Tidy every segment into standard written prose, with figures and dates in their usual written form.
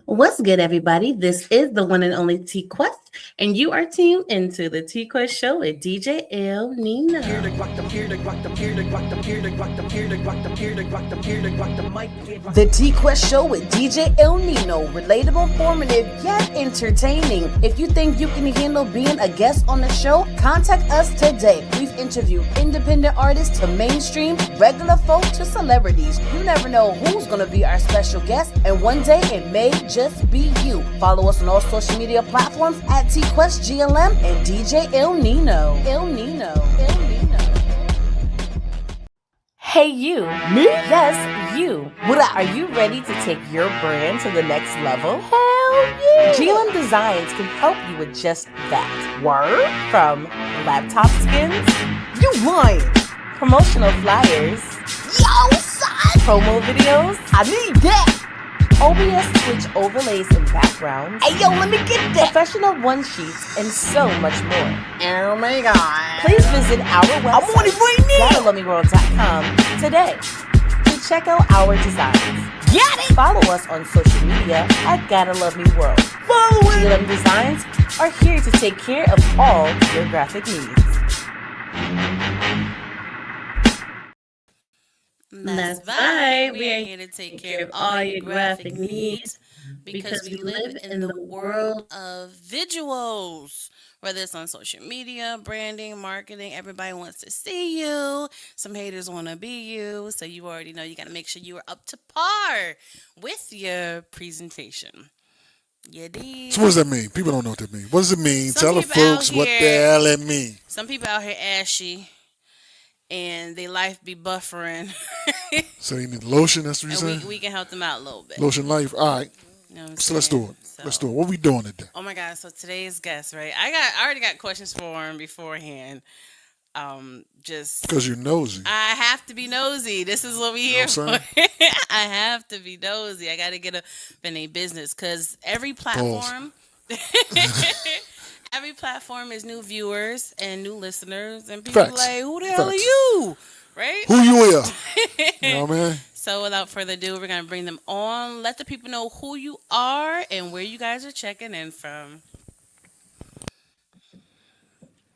What's good, everybody? This is the one and only T-Quest, and you are tuned into the T-Quest show with DJ ILL NINO. The T-Quest show with DJ ILL NINO. Relatable, informative, yet entertaining. If you think you can handle being a guest on the show, contact us today. We've interviewed independent artists to mainstream, regular folk to celebrities. You never know who's going to be our special guest, and one day it may just be you. Follow us on all social media platforms at TQuestGLM and DJ ILL NINO. ILL NINO. ILL NINO. Hey you. Me? Yes, you. What up? Are you ready to take your brand to the next level? Hell yeah! GLM Designs can help you with just that. Word? From laptop skins? You lying! Promotional flyers? Yo, son! Promo videos? I need that! OBS Twitch overlays and backgrounds. Hey yo, let me get that! Professional one-sheets and so much more. Oh my god. Please visit our website, I'm on it right now. GottaLoveMeWorld.com today to check out our designs. Got it! Follow us on social media at Gotta Love Me World. Follow it! GLM Designs are here to take care of all your graphic needs. That's right. We are here to take care of all your graphic needs because we live in the world of visuals, whether it's on social media, branding, marketing. Everybody wants to see you. Some haters want to be you. So you already know you got to make sure you are up to par with your presentation. You did. So what does that mean? People don't know what that means. What does it mean? Some Tell the people out folks what the here- hell it means. Some people out here ashy and they life be buffering. So you need lotion, that's what you're And saying? we can help them out a little bit. Lotion life. All right. You know what I'm So let's do saying? it. So- Let's do it. What we doing today? Oh my God! So today's guest, right? I already got questions for him beforehand. Just Because you're nosy. I have to be nosy. This is what we here know what for. I have to be nosy. I got to get up in a business because every platform, every platform is new viewers and new listeners, and people Facts. like, who the hell are Facts. you? Right? Who you are? You know what I mean? So without further ado, we're gonna bring them on. Let the people know who you are and where you guys are checking in from.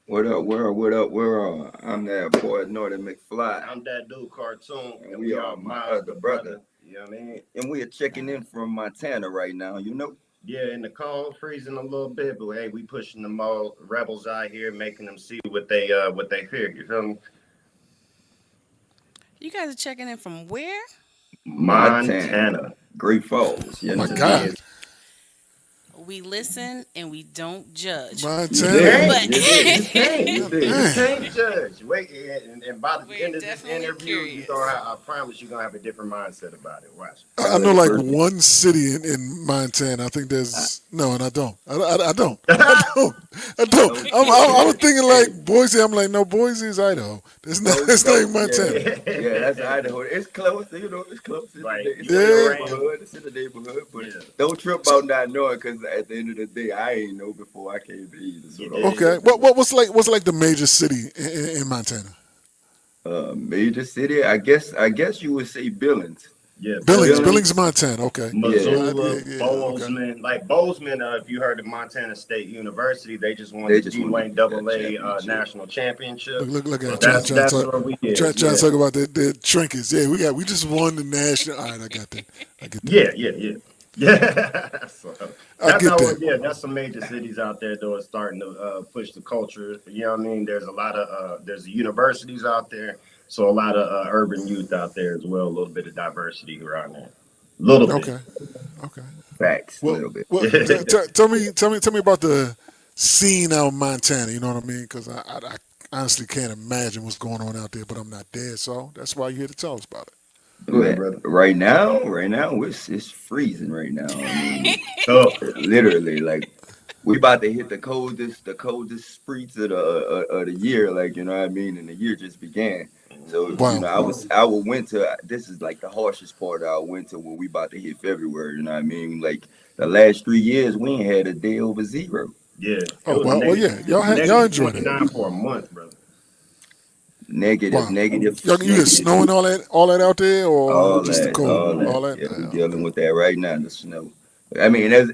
What up, world? I'm that boy Northern McFly. I'm that dude cartoon, And we are my other brother. You know what I mean? And we are checking in from Montana right now, you know? Yeah, in the cold, freezing a little bit, but hey, we pushing them all rebels out here, making them see what they fear. You feel me? You guys are checking in from where? Montana. Great Falls. You Oh my know? God. We listen and we don't judge. Montana. Yeah. But You Man. can't judge. Wait, and by the We're end of this definitely interview, curious. I promise you're gonna have a different mindset about it. Watch. I know like one city in Montana. I think there's no, and I don't. I don't. I was thinking like Boise. I'm like, no, Boise is Idaho. That's not even Montana. Yeah, that's Idaho. It's close, you know, it's close. It's, Right. it's Yeah. in the neighborhood. It's in the neighborhood, but Yeah. don't trip out not knowing because at the end of the day, I ain't know before I came to either. So Yeah. Okay. What's like the major city in Montana? major city, I guess you would say Billings. Yeah, Billings, Montana. Okay. Missoula, Yeah, Bozeman. Like Bozeman, if you heard of Montana State University, they just won the G-Wayne AA national championship. Look So at that's trying where we is. to talk about the trinkets. Yeah, we just won the national. All right, I get that. Yeah. So I that's get how. that. Yeah, that's some major cities out there though, starting to push the culture. You know what I mean? There's a lot of there's universities out there, so a lot of urban youth out there as well. A little bit of diversity around there. Little bit. Okay. Facts, a Well, little bit. tell me about the scene out in Montana. You know what I mean? Because I honestly can't imagine what's going on out there, but I'm not there, so that's why you're here to tell us about it. But right now, it's freezing right now. I mean, Oh, literally, like we about to hit the coldest streets of the year. Like you know what I mean, and the year just began. So Wow. you know, our winter. This is like the harshest part of our winter when we about to hit February. You know what I mean? Like the last 3 years, we ain't had a day over zero. yeah. Oh, well, yeah. Y'all enjoyed it. 29 for a month, brother. Negative. Y'all, you get snow and all that out there, or All just the that, cold? all that. Yeah, we dealing with that right now. The snow. I mean, as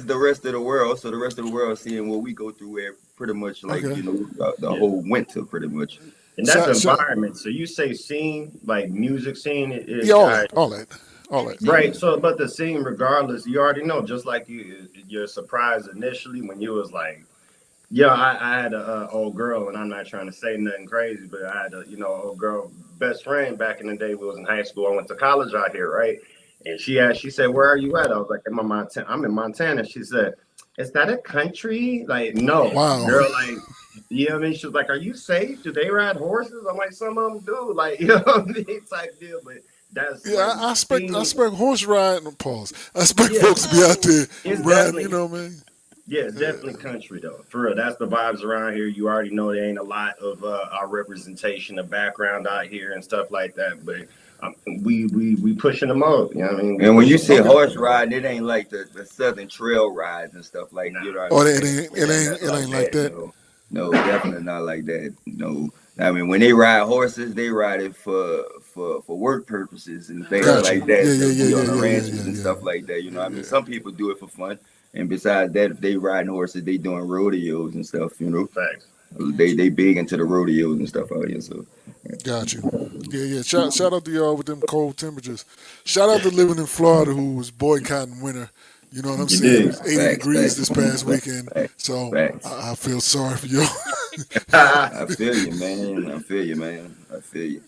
the rest of the world, so the rest of the world seeing what we go through, where pretty much like Okay. the Yeah. whole winter, pretty much. And that's So, the so environment. So you say scene, like music scene, yeah, it, I, all that, all that. Everything. right. So, but the scene, regardless, you already know. Just like you're surprised initially when you was like, yeah, I had a old girl, and I'm not trying to say nothing crazy, but I had a old girl best friend back in the day. We was in high school. I went to college out here, right? And she said, "Where are you at?" I was like, "I'm in Montana." I'm in Montana. She said, "Is that a country?" Like, no, Wow. girl. Like, you know what I mean? She was like, "Are you safe? Do they ride horses?" I'm like, "Some of them do." Like, you know what I mean? Type deal. But that's Yeah, like I seeing, expect horse riding. Pause. I expect yeah, folks to be out Oh, there it's riding. You definitely. know what I mean? Yeah, it's definitely country though. For real, that's the vibes around here. You already know there ain't a lot of our representation of background out here and stuff like that. But we pushing them up. You know what I mean? We And when you pushing say them Okay. up. horse riding, it ain't like the southern trail rides and stuff like you Nah, know what I Oh, mean. it That, ain't, it yeah, ain't, that's it like ain't like that. that. No, no, definitely not like that. No, I mean when they ride horses, they ride it for work purposes and for things Got correct. you. like real. Yeah, that yeah, to yeah, be yeah, on the yeah, yeah, ranches yeah, and yeah, stuff like that. You know, what I mean, yeah. some people do it for fun, and besides that, if they riding horses, they doing rodeos and stuff. You know, Facts. Gotcha. they big into the rodeos and stuff out here. So Got you. Yeah, yeah. Shout out to y'all with them cold temperatures. Shout out to living in Florida who was boycotting winter. You know what I'm You saying? It dig? was 80 facts, degrees facts, this past facts, weekend, facts. so Facts. I feel sorry for y'all. I feel you, man. I feel you, man. I feel you.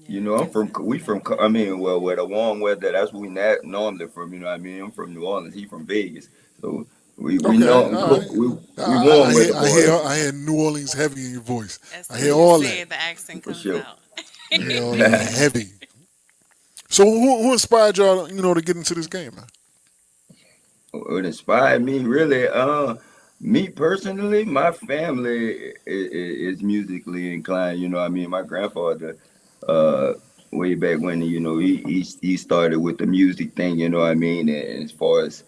You Yeah, know, I'm from we definitely. from I mean, well, where the warm weather. That's where we normally from. You know what I mean? I'm from New Orleans. He from Vegas, so we Okay, know all right. we warm weather boys I hear New Orleans heavy in your voice. As I soon hear as you all say that. it, the accent for comes sure. out. I hear all that heavy. So who inspired y'all, to get into this game, man? What inspired me really, me personally, my family is musically inclined. You know, what I mean, my grandfather, uh, way back when, he started with the music thing. You know, what I mean, and as far as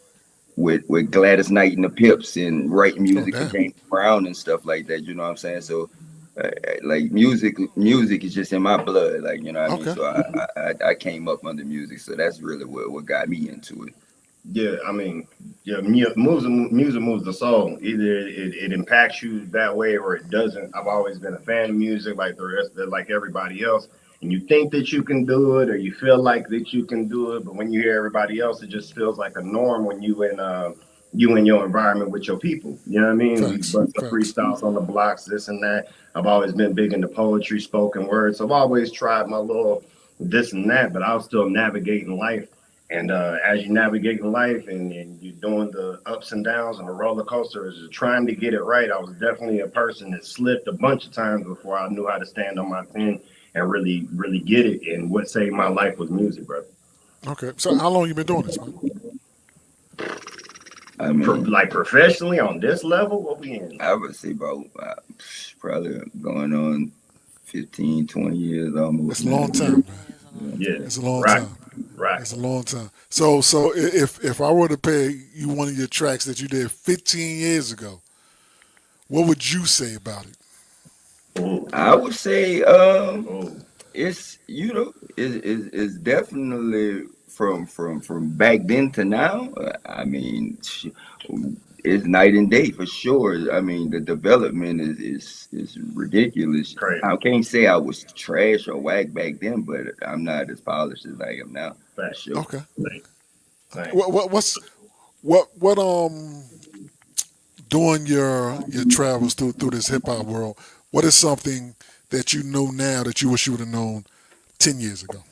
with Gladys Knight and the Pips and writing Oh, music for damn. James Brown and stuff like that. You know what I'm saying? So, like music is just in my blood. Like you know what I mean. Okay. So I came up under music. So that's really what got me into it. Yeah, I mean, yeah, music moves the soul. Either it impacts you that way or it doesn't. I've always been a fan of music, like the rest of like everybody else. And you think that you can do it, or you feel like that you can do it, but when you hear everybody else, it just feels like a norm when you in your environment with your people. You know what I mean? We Facts. bust the Facts. freestyles on the blocks, this and that. I've always been big into poetry, spoken words. So I've always tried my little this and that, but I was still navigating life and as you navigate in life and you're doing the ups and downs and the roller coaster, as you're trying to get it right, I was definitely a person that slipped a bunch of times before I knew how to stand on my 10 and really, really get it. And what saved my life was music, brother. Okay. So how long you been doing this, man? I mean, Like professionally on this level, what we in? I would say about probably going on 15, 20 years It's almost a long now. time, man. That is a long Yeah, It's a time. long rock, time. rock. It's a long time. So if I were to pay you one of your tracks that you did 15 years ago, what would you say about it? Oh, I would say oh, it's it's definitely from back then to now. I mean, it's night and day for sure. I mean, the development is ridiculous. crazy. I can't say I was trash or whack back then, but I'm not as polished as I am now for Thanks. sure. Okay. Thanks. Thanks. What during your travels through this hip hop world, what is something that you know now that you wish you would have known 10 years ago?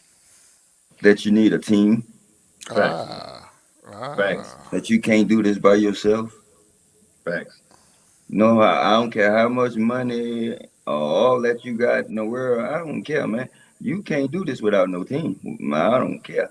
That you need a team. Facts. Ah, Facts. ah. That you can't do this by yourself. Facts. No, I don't care how much money or all that you got in the world. I don't care, man. You can't do this without no team. Man, I don't care.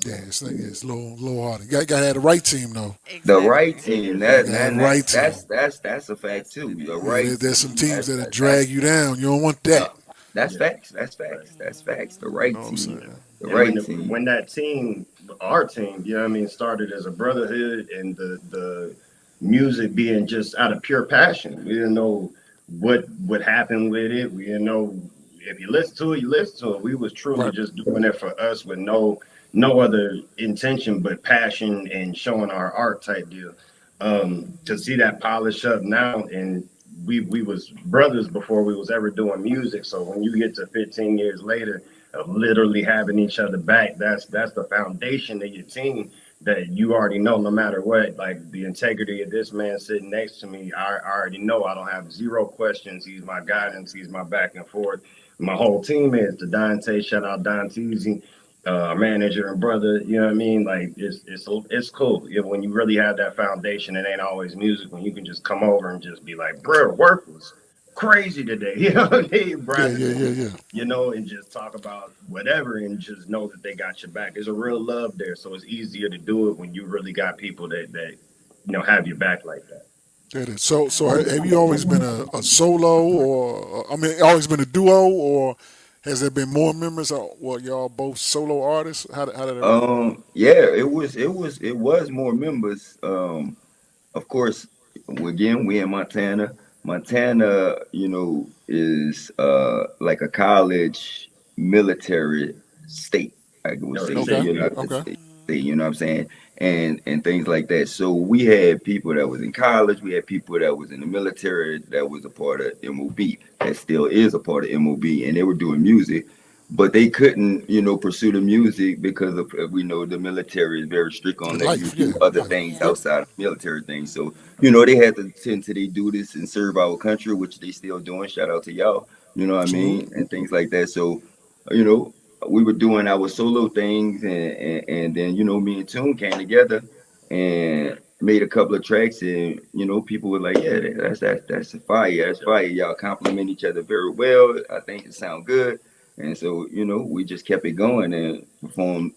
Yeah, Thousand. it's a little harder. You got to have the right team though. The right Exactly. team, You that got to have man, the right team. that's a fact That's what too. it The Yeah, is. right there's some team, teams that'll that's drag you down. You don't want uh, that. that's Yeah. facts. That's Right. facts. That's facts. The You right know what I'm team, saying? the And right team. when that team, our team, you know what I mean, started as a brotherhood and the music being just out of pure passion. We didn't know what would happen with it. We didn't know if you listen to it, you listen to it. We was truly Right. just doing it for us with no no other intention but passion and showing our art type deal. To see that polish up now, and we was brothers before we was ever doing music. So when you get to 15 years later of literally having each other back, that's the foundation of your team, that you already know no matter what, like the integrity of this man sitting next to me, I already know. I don't have zero questions. He's my guidance, he's my back and forth. My whole team is the Dante, shout out Don Teasy, manager and brother. You know what I mean? Like it's cool. When you really have that foundation, it ain't always music. When you can just come over and just be like, bro, work was crazy today. You know what I mean? Yeah, Rather yeah, than, yeah, yeah. and just talk about whatever and just know that they got your back. There's a real love there, so it's easier to do it when you really got people that have your back like that. That is. So have you always been a solo, or I mean, always been a duo, or has there been more members? Or well, y'all both solo artists? How did it work? Yeah, it was more members. Of course, again, we in Montana. Montana, is like a college military state. I would say, Say, Okay, okay, you know what I'm saying, and things like that. So we had people that was in college. We had people that was in the military that was a part of M.O.B. That still is a part of M.O.B. And they were doing music, but they couldn't, pursue the music because of we know the military is very strict on the letting you life, yeah, do other life. things Yeah. Yep. outside of military things. So they had to tend to they do this and serve our country, which they still doing. Shout out to y'all, you know what I Salute. mean, and things like that. So, you know, we were doing our solo things, and then me and Tune came together and made a couple of tracks, and people were like, yeah, that's a fire, that's fire. Y'all compliment each other very well. I think it sound good. And so, we just kept it going and perform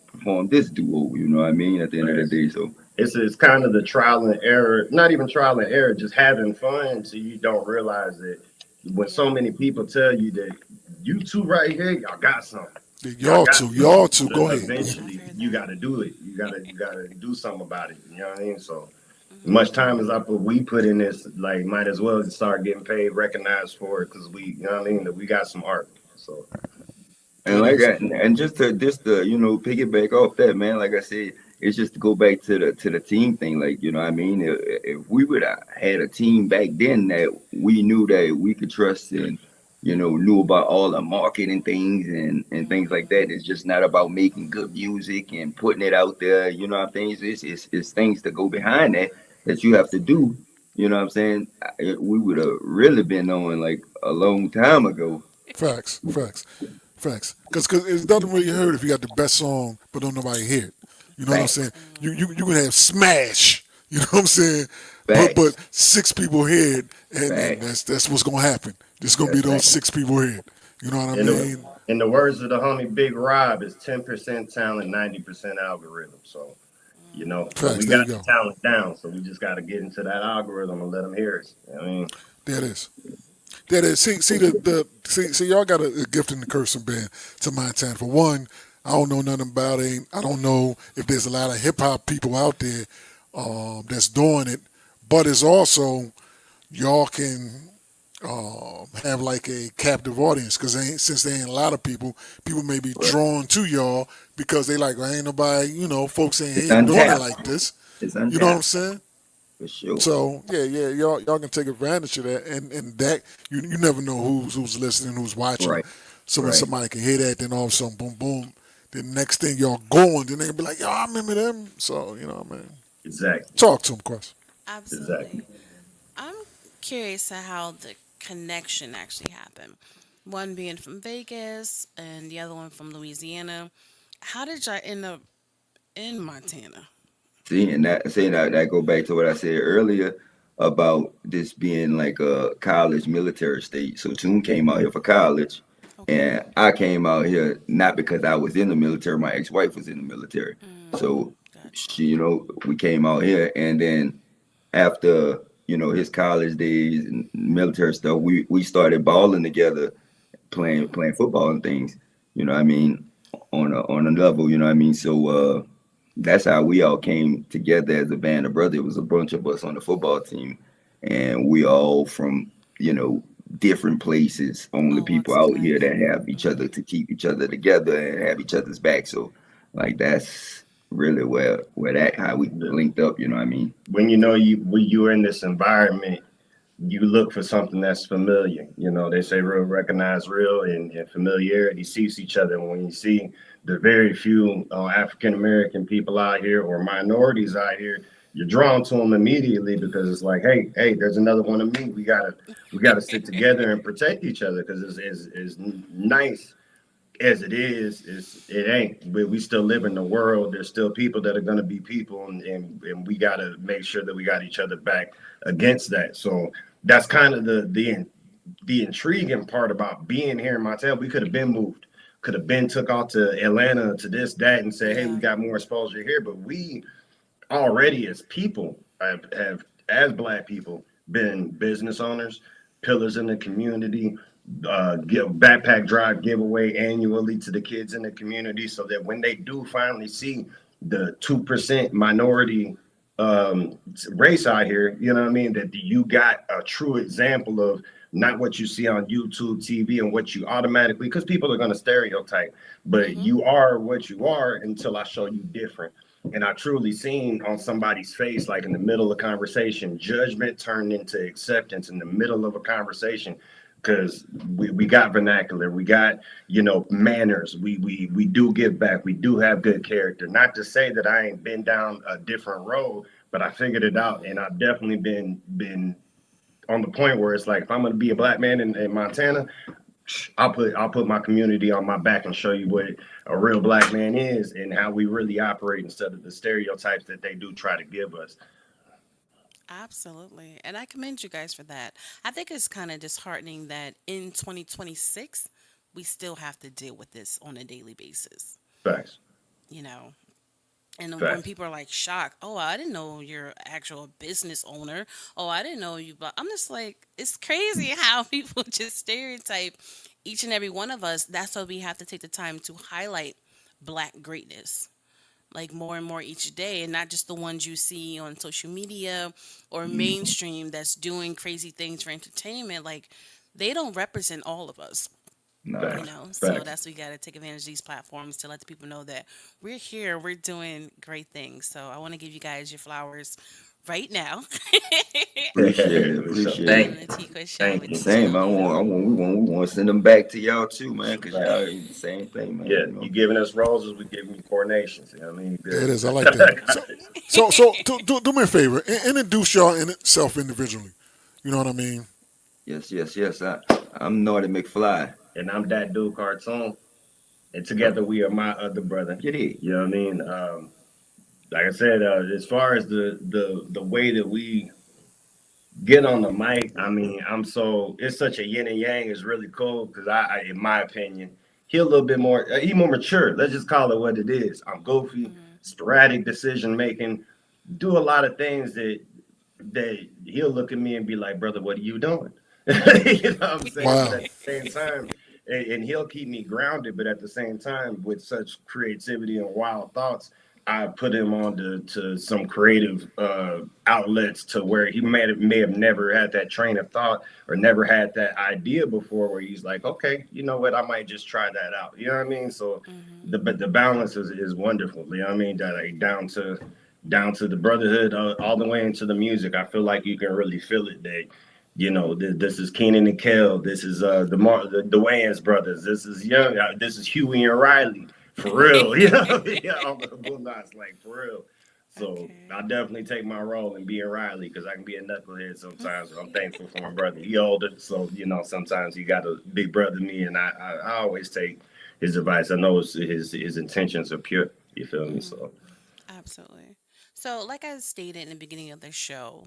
this duo, you know what I mean, at the end of the right. day. So It's kind of the trial and error, not even trial and error, just having fun, so you don't realize that when so Yeah. many people tell you that you two right here, y'all got something. Y'all Y'all got two, something. y'all two. Go ahead. Eventually, I've heard you got that. to do it. You gotta do something about it. You know what I mean? So much Hmm. time as we put in this, like, might as well start getting paid, recognized for it, because you know what I mean, that we got some art. So and That is. and just to piggyback off that, man, like I said, it's just to go back to the team thing, like, what I mean, if we would have had a team back then that we knew that we could trust, and knew about all the marketing things and things like that. It's just not about making good music and putting it out there, things. It's things that go behind that you have to do. You know what I'm saying? We would have really been on like a long time ago. Facts, facts, facts. Because it's nothing really hurt if you got the best song, but don't nobody hear it. You know what I'm saying? Facts, You can have smash. You know what I'm saying? But facts, six people hear it, and facts. that's what's gonna happen. There's gonna be That's those facts. six people here. You know what I in the mean? in the words of the homie Big Rob, it's 10% talent, 90% algorithm. So Facts. we There you got the go. talent down, so we just got to get into that algorithm and let them hear us. You know what I mean? There it is. There it is. See, y'all got a gift and the curse of being to Montana. For one, I don't know nothing about it. I don't know if there's a lot of hip hop people out there that's doing it, but it's also y'all can have like a captive audience because since there ain't a lot of people may be Right. drawn to y'all because they like, well, ain't nobody, folks ain't It's here doing it untapped. like this. It's You know what I'm untapped saying? for sure. So yeah, y'all can take advantage of that, and that you never know who's listening, who's watching. Right. So when Right. somebody can hear that, then all of a sudden, boom, boom. The next thing y'all going, then they can be like, yo, I remember them. So what I mean, Exactly. talk to them, Quest. Exactly. Absolutely. I'm curious to how the connection actually happened. One being from Vegas and the other one from Louisiana. How did y'all end up in Montana? See, and that go back to what I said earlier about this being like a college military state. So Tune came out here for college, Okay. and I came out here not because I was in the military. My ex-wife was in the military, so Gotcha. we came out here, and then after his college days and military stuff, we started balling together, playing football and things. You know what I mean, on a level. You know what I mean. So that's how we all came together as a band of brothers. It was a bunch of us on the football team, and we all from different places. Only All walks people of out here life. that have each other to keep each other together and have each other's back. So Like that's really where that how we linked up. You know what I mean? When you know when you're in this environment, you look for something that's familiar. You know, they say real recognize real, and familiarity seeks each other. And when you see the very few African American people out here or minorities out here, you're drawn to them immediately because it's like, hey, there's another one of me. We gotta stick together and protect each other because it's nice as it ain't. We still live in the world. There's still people that are going to be people, and we got to make sure that we got each other back against that. So that's kind of the intriguing part about being here in Montana. We could have been moved, could have been took off to Atlanta to this, that, and say, hey, we Yeah. got more exposure here. But we already as people have as black people been business owners, pillars in the community, give backpack drive giveaway annually to the kids in the community so that when they do finally see the 2% minority race out here, you know what I mean, that you got a true example of not what you see on YouTube TV and what you automatically, because people are going to stereotype, but Mm-hmm. you are what you are until I show you different. And I truly seen on somebody's face, like in the middle of conversation, judgment turned into acceptance in the middle of a conversation. Because we got vernacular, we got, manners. We do give back. We do have good character. Not to say that I ain't been down a different road, but I figured it out, and I've definitely been on the point where it's like, if I'm gonna be a black man in Montana, I'll put my community on my back and show you what a real black man is and how we really operate instead of the stereotypes that they do try to give us. Absolutely. And I commend you guys for that. I think it's kind of disheartening that in 2026, we still have to deal with this on a daily basis, Facts. you know? And when Facts. people are like shocked, oh, I didn't know you're an actual business owner. Oh, I didn't know you. But I'm just like, it's crazy how people just stereotype each and every one of us. That's why we have to take the time to highlight black greatness like more and more each day, and not just the ones you see on social media or mainstream that's doing crazy things for entertainment. Like they don't represent all of us, No. you Facts. know. So Facts. that's we got to take advantage of these platforms to let the people know that we're here, we're doing great things. So I want to give you guys your flowers right now. Appreciate it. For sure. Appreciate On it. the T-Quest show Thank with you. DJ Same. El Nino. We want to send them back to y'all too, man, because Facts. y'all the same thing, man. Yeah, You know. you giving us roses, we giving you coronations. You know what I mean? There it Good. is. I like that. So do me a favor. Introduce y'all in itself individually. You know what I mean? Yes. I'm Naughty McFly. And I'm that dude cartoon. And together we are my other brother. Get it. You know what I mean? Like I said, as far as the way that we get on the mic, I mean, it's such a yin and yang. It's really cool because in my opinion, he a little bit more, he more mature. Let's just call it what it is. I'm goofy, Mhm. sporadic decision making, do a lot of things that he'll look at me and be like, brother, what are you doing? You know what I'm saying? But Wow. at the same time, and he'll keep me grounded, but at the same time, with such creativity and wild thoughts, I put him on to some creative outlets to where he may have never had that train of thought or never had that idea before where he's like, okay, you know what, I might just try that out. You know what I mean? So Mhm. the balance is wonderful. You know what I mean? That like down to the brotherhood, all the way into the music. I feel like you can really feel it that, this is Keenan and Kel. This is the Wayans brothers. This is young. This is Huey and Riley. For real. Yeah, on the Bulldogs, like for real. So I Okay. definitely take my role in being Riley because I can be a knucklehead sometimes. But I'm thankful for my brother. He older, so sometimes he got a big brother me, and I always take his advice. I know his intentions are pure. You feel me? Mhm. So Absolutely. So, like I stated in the beginning of the show,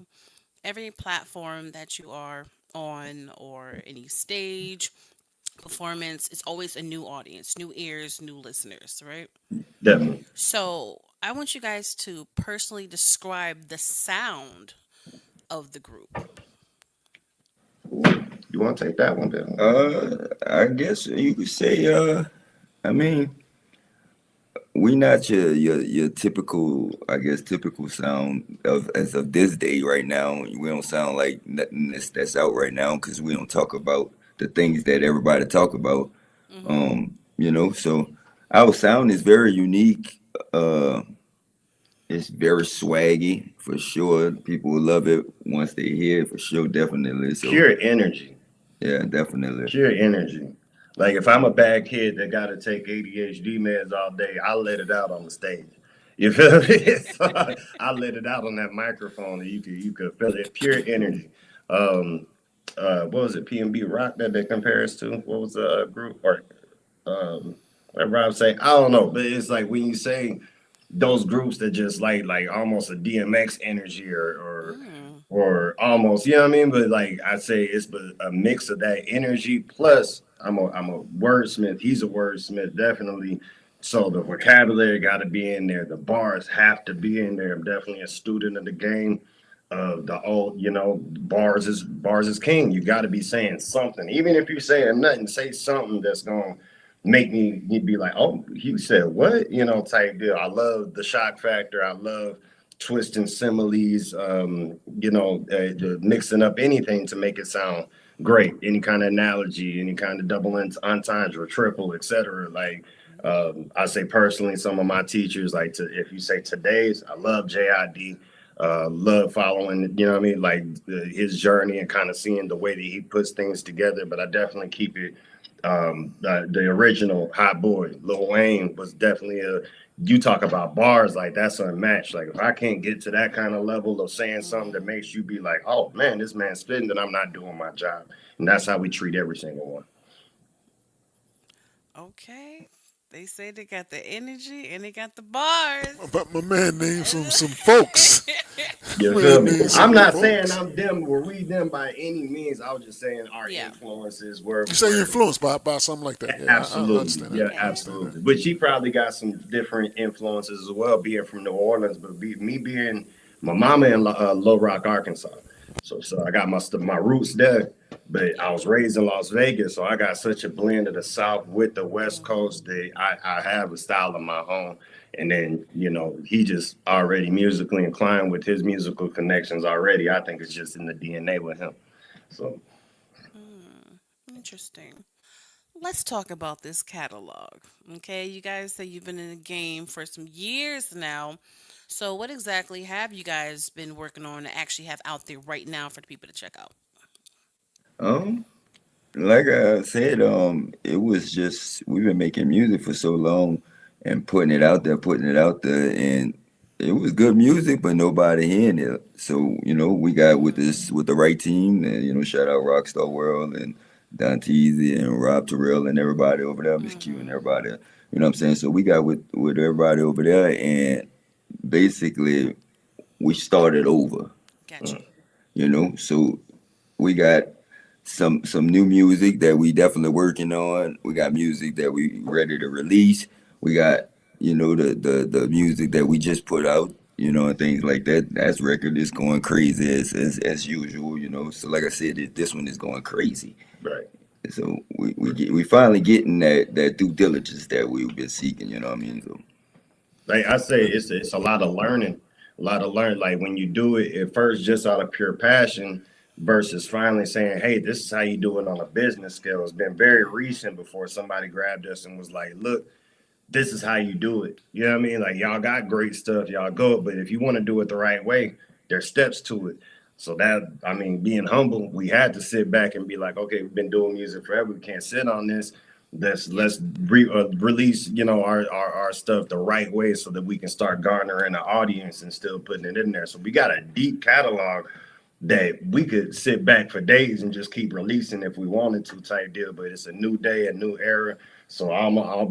every platform that you are on or any stage performance, it's always a new audience, new ears, new listeners, right? definitely. So I want you guys to personally describe the sound of the group. You want to take that one, Ben? I guess you could say. I mean, we not your typical, I guess, typical sound of as of this day right now. We don't sound like nothing that's out right now because we don't talk about the things that everybody talk about. Hmm. So. Our sound is very unique. Uh, it's very swaggy for sure. People will love it once they hear it for sure, definitely. So Pure energy. yeah, definitely. Pure energy. Like if I'm a bad kid that got to take ADHD meds all day, I let it out on the stage. You feel me? So I let it out on that microphone, and you could feel it. Pure energy. Um, what was it? PNB Rock that they compare us to? What was the group? Or like Rob say, I don't know, but it's like when you say those groups that just like almost a DMX energy Mm. or almost, you know what I mean? But like I say, it's a mix of that energy plus I'm a wordsmith. He's a wordsmith, definitely. So the vocabulary got to be in there. The bars have to be in there. I'm definitely a student of the game. The old, bars is king. You got to be saying something, even if you're saying nothing. Say something that's gonna make me be like, oh, he said what, type deal. I love the shock factor. I love twisting similes, mixing up anything to make it sound great. Any kind of analogy, any kind of double entendre, triple, etc. Like I say personally, some of my teachers, like if you say today's, I love JID. Love following, you know what I mean, like his journey and kind of seeing the way that he puts things together. But I definitely keep it the original Hot Boy, Lil Wayne was definitely a. You talk about bars like that's unmatched. Like if I can't get to that kind of level of saying something that makes you be like, oh man, this man's spitting, then I'm not doing my job. And that's how we treat every single one. Okay. They say they got the energy and they got the bars. But my man named some folks. You feel Man me? named I'm some not saying folks. I'm them or we them by any means. I was just saying our Yeah. influences were You say were influenced by something like that. Yeah, I absolutely, understand that. yeah, Okay. I understand that. absolutely. But she probably got some different influences as well, being from New Orleans, but me being my mama in Little Rock, Arkansas. So I got my roots there, but I was raised in Las Vegas, so I got such a blend of the South with the West Coast that I have a style of my own. And then he just already musically inclined with his musical connections already. I think it's just in the DNA with him. So Hmm. Interesting. Let's talk about this catalog. Okay, you guys say you've been in the game for some years now. So, what exactly have you guys been working on to actually have out there right now for the people to check out? Um, like I said, it was just we've been making music for so long and putting it out there, and it was good music, but nobody hearing it. So we got with the right team, and shout out Rockstar World and Don Teasy and Rob Terrell and everybody over there, Miss Q and Mm-hmm. everybody. You know what I'm saying? So we got with everybody over there, and basically we started over. Gotcha. So we got some new music that we definitely working on. We got music that we ready to release. We got the music that we just put out. And things like that. That's record is going crazy as usual. So like I said, this one is going crazy. right. So we finally getting that due diligence that we've been seeking. You know what I mean? So Like I say, it's a lot of learning, a lot of learn. Like when you do it at first, just out of pure passion, versus finally saying, "Hey, this is how you do it on a business scale." It's been very recent before somebody grabbed us and was like, "Look, this is how you do it." You know what I mean? Like y'all got great stuff, y'all go, but if you want to do it the right way, there's steps to it. So that I mean, being humble, we had to sit back and be like, okay, we've been doing music forever. We can't sit on this. Yeah. Let's release our stuff the right way so that we can start garnering an audience and still putting it in there. So we got a deep catalog that we could sit back for days and just keep releasing if we wanted to type deal. But it's a new day, a new era. So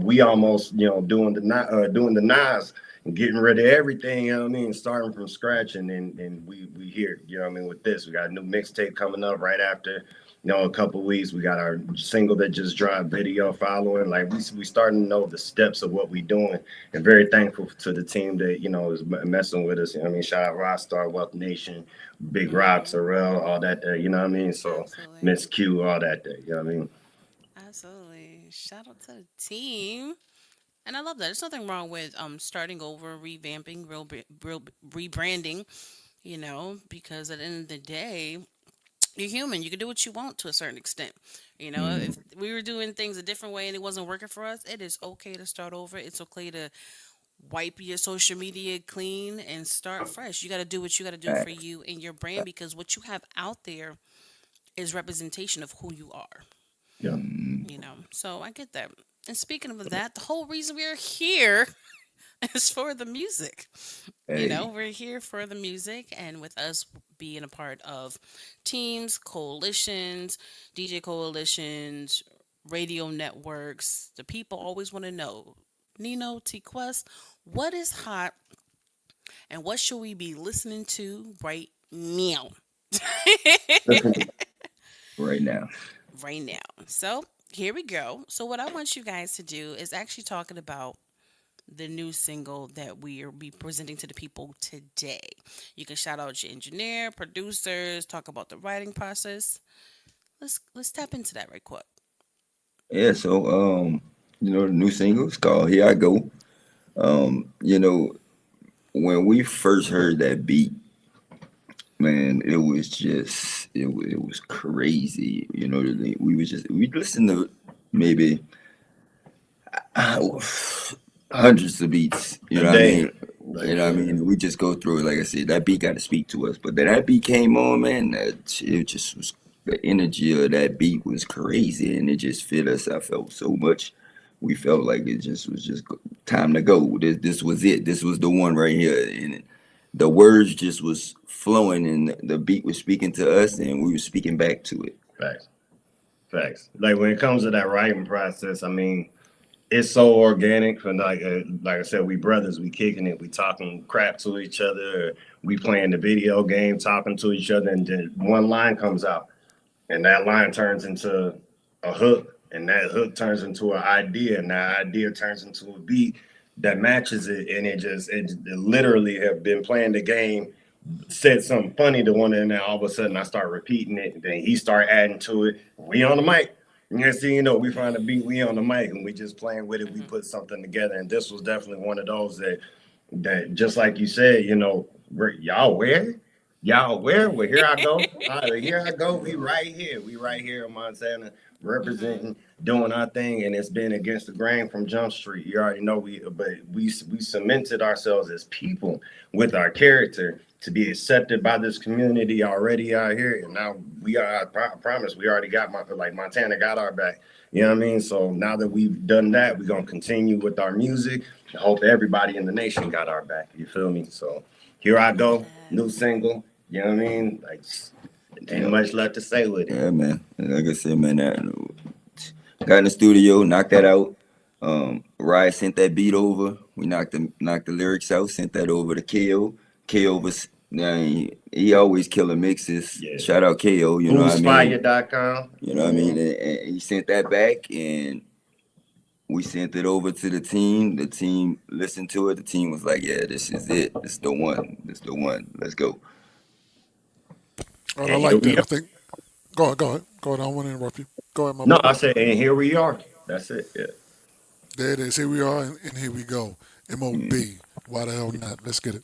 we almost doing the Nas and getting rid of everything. You know what I mean? Starting from scratch, and we here. You know what I mean? With this, we got a new mixtape coming up right after. A couple weeks. We got our single that just dropped, video following. Like we starting to know the steps of what we doing, and very thankful to the team that is messing with us. You know what I mean? Shout out Rockstar, Wealth Nation, Big Rob, Mm-hmm. Terrell, all that day, you know what I mean? So Absolutely. Miss Q, all that day, you know what I mean? Absolutely. Shout out to the team. And I love that. There's nothing wrong with starting over, revamping, real rebranding, because at the end of the day, You're human. You can do what you want to a certain extent. You know, if we were doing things a different way and it wasn't working for us, it is okay to start over. It's okay to wipe your social media clean and start fresh. You got to do what you got to do for Facts. you and your brand because what you have out there is representation of who you are, Yeah. you know. So I get that. And speaking of that, the whole reason we're here is for the music. You know, Hey, we're here for the music, and with us being a part of teams, coalitions, DJ coalitions, radio networks, the people always want to know, Nino, T-Quest, what is hot and what should we be listening to right now? right now. Right now. So here we go. So what I want you guys to do is actually talking about the new single that we are be presenting to the people today. You can shout out your engineer, producers, talk about the writing process. Let's tap into that right quick. Yeah, so the new single is called Here I Go. You know, when we first heard that beat, man, it was just it was crazy. We listened to maybe hundreds of beats. You A know what I day. mean? Like, You know what I mean? We just go through it. Like I said, that beat got to speak to us. But then that beat came on, man. It just was the energy of that beat was crazy, and it just fit us. I felt so much. We felt like it just was just time to go. This was it. This was the one right here, and the words just was flowing, and the beat was speaking to us, and we were speaking back to it. facts. Facts. Like when it comes to that writing process, I mean, it's so organic. And like I said, we brothers, we kicking it, we talking crap to each other, we playing the video game, talking to each other, and then one line comes out, and that line turns into a hook, and that hook turns into an idea, and that idea turns into a beat that matches it, and it literally have been playing the game, said something funny to one, and then all of a sudden I start repeating it, and then he start adding to it. We on the mic. Next thing you know, we find a beat, we on the mic, and we just playing with it. We Hmm. put something together, and this was definitely one of those that just like you said, y'all where? Y'all where? Well, here I go. Here I go. We right here. We right here in Montana, Hmm. representing, doing our thing, and it's been against the grain from Jump Street. You already know we cemented ourselves as people with our character to be accepted by this community already out here, and now we are. I promise, we already got like Montana got our back. You know what I mean? So now that we've done that, we're gonna continue with our music. I hope everybody in the nation got our back. You feel me? So here I Love go, that. new single. You know what I mean? Like, ain't Yeah, much left to say with it. yeah, man. And like I said, man, got in the studio, knocked that out. Ryan sent that beat over. We knocked the lyrics out, sent that over to KO. KO was he always killing mixes. Yeah. Shout out KO, you know what I mean? Boostfire.com. You know what I mean? And he sent that back, and we sent it over to the team. The team listened to it. The team was like, "Yeah, this is it. This is the one. This is the one. Let's go." I And here like we that. I are. think. Go ahead. Go ahead. Go ahead. I don't want to interrupt you. Go ahead, my No, brother. I said, and here we are. That's it. Yeah. There it is. Here we are, and here we go. Mm. M.O.B. Why the hell not? Let's get it.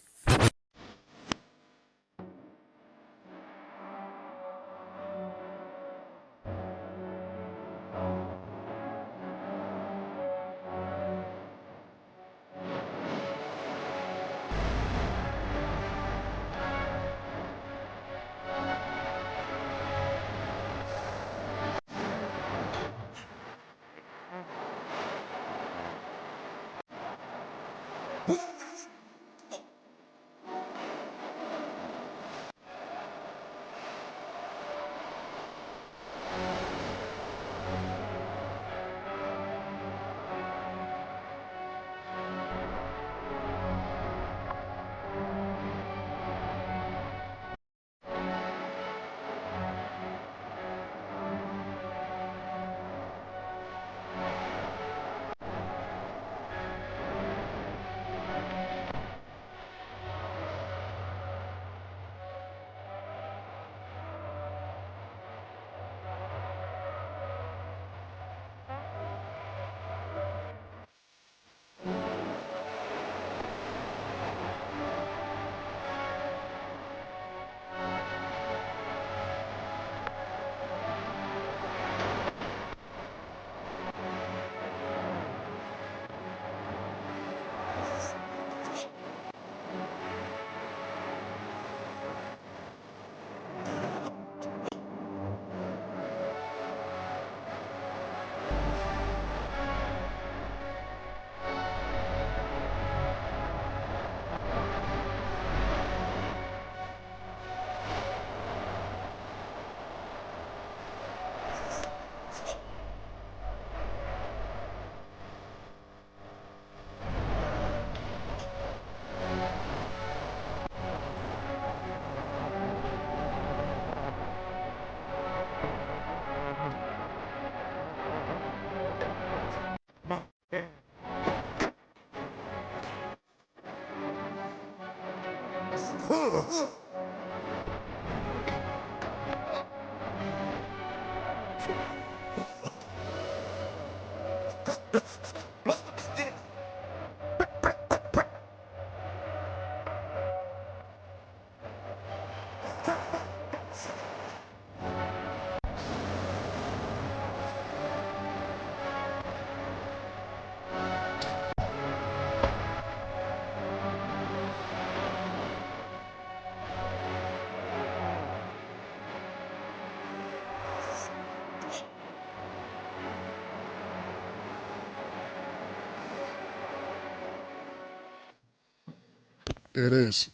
There it is.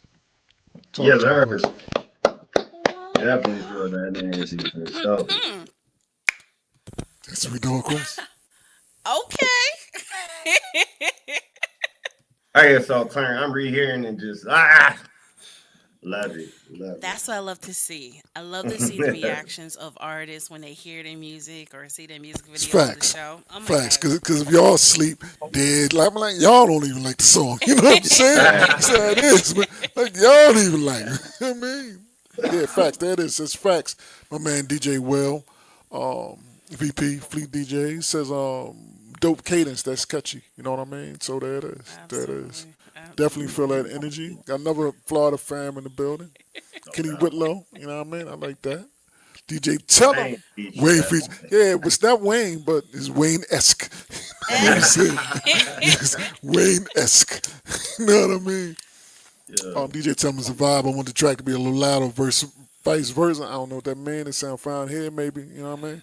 Talk Yes, to sir. me. Definitely feel that energy for sure. That's what we doing, Quest. Okay. I get so turned. I'm rehearing and just love it, love That's what I love to see. I love to see the reactions of artists when they hear their music or see their music It's video on the facts. show. Oh my Facts. god. Because if y'all sleep dead, like, I'm like, y'all don't even like the song. You know what I'm saying? That's how it is. But like, y'all don't even like it. I mean, yeah, facts. That is. It's facts. My man DJ Will, VP, Fleet DJ, says, dope cadence. That's catchy. You know what I mean? So there it is. There it is. Absolutely. Definitely feel Absolutely. that energy. Got another Florida fam in the building. Kenny Whitlow. You know what I mean? I like that. DJ Tell it. him. Ain't feature Wayne that. feature. Yeah, but it's not Wayne, but it's Wayne esque. It's Wayne esque. You know what I mean? Yeah. DJ Tell him it's a vibe. I want the track to be a little louder versus vice versa. I don't know what that means. It sound fine here, maybe. You know what I mean?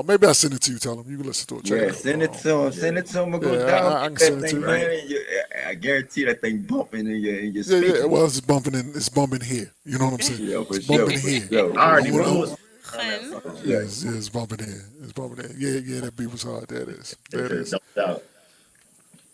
Maybe I'll send it to you, Tell him. You can listen to it. Check Yeah, it out. send it to him. Send it to him and go Yeah, down. I can That send it to thing, you. man. I guarantee that thing bumping in your Yeah, speakers. yeah. Well, it's bumping in. It's bumping here. You know what I'm saying? Yeah, for It's sure. bumping For here. sure. I already I wanna- blew it on that Fun. song. Yes, yeah, it's bumping in. It's bumping in. Yeah, that beat was hard. That is. That It's is. doped out.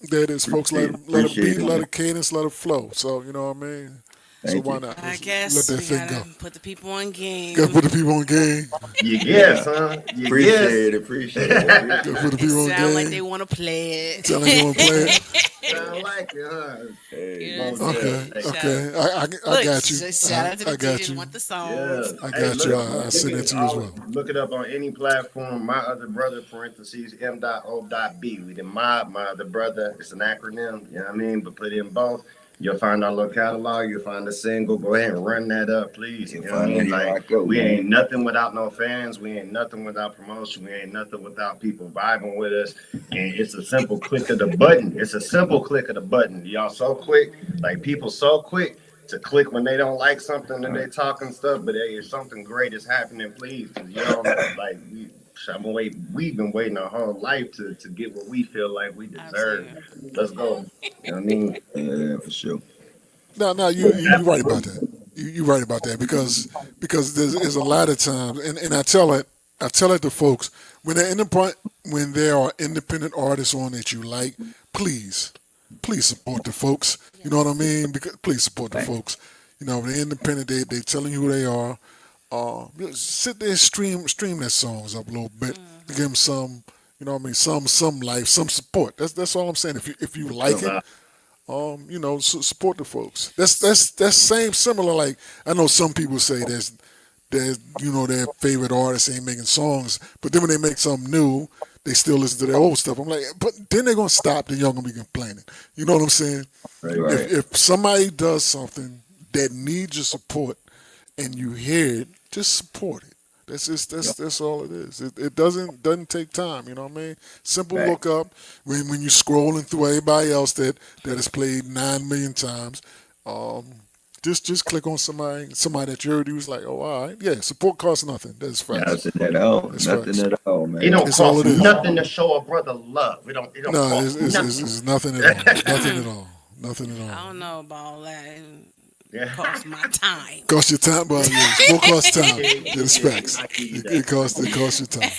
There it is, folks. Let it Appreciate beat, it. let it cadence, let it flow. So you know what I mean. So Thank why you. not? I Let guess that we thing gotta go. put the people on game. Got to put the people on game. You guess, huh? You Appreciate guess. it. Appreciate it. Got to put the They people on sound like they game. want to play it. Sound like you want to play it. Sound like it, huh? Hey, You know what I'm Most saying? Okay, definitely. okay. I Look, got you. shout out to the I got teachers you. want the Yeah. songs. I Hey, got you. look, I send it to you as well. look it up on any platform. My other brother, parentheses, M.O.B. We the mob, my other brother. It's an acronym, you know what I mean? But put in both. You'll find our little catalog. You'll find the single. Go ahead and run that up, please. You You'll know what I find mean? it. Here I Like, go, we man. ain't nothing without no fans. We ain't nothing without promotion. We ain't nothing without people vibing with us. And it's a simple click of the button. It's a simple click of the button. Y'all so quick. Like, people so quick to click when they don't like something and they talking stuff, but hey, if something great is happening, please, because you know, like we've been waiting our whole life to get what we feel like we deserve. Absolutely. Let's go. You know what I mean? Yeah, for sure. No, you right about that. You right about that because there's a lot of times, and I tell it to folks when they're when there are independent artists on that you like, please support the folks. You know what I mean? Because please support the Thanks. folks. You know, they're independent. They telling you who they are. Sit there and stream their songs up a little bit. Give them some. You know what I mean? Some life, some support. That's all I'm saying. If you like it, support the folks. That's similar. Like I know some people say there's their favorite artists ain't making songs, but then when they make something new, they still listen to their old stuff. I'm like, but then they're gonna stop. Then y'all gonna be complaining. You know what I'm saying? Right. If somebody does something that needs your support and you hear it, just support it. That's all it is. It doesn't take time. You know what I mean? Simple Right. look up when you're scrolling through everybody else that has played 9 million times. Just click on somebody that you heard. You was like, oh, all right, yeah. Support costs nothing. That's facts. Nothing at all. That's Nothing facts. at all, man. It don't It's all cost it is. nothing to show a brother love. It don't No, cost nothing. it's nothing at all. Nothing at all. Nothing at I all. don't know about all that. Yeah. It costs my time. Cost your time, but yeah, support costs time. It's facts. I give you It costs your time.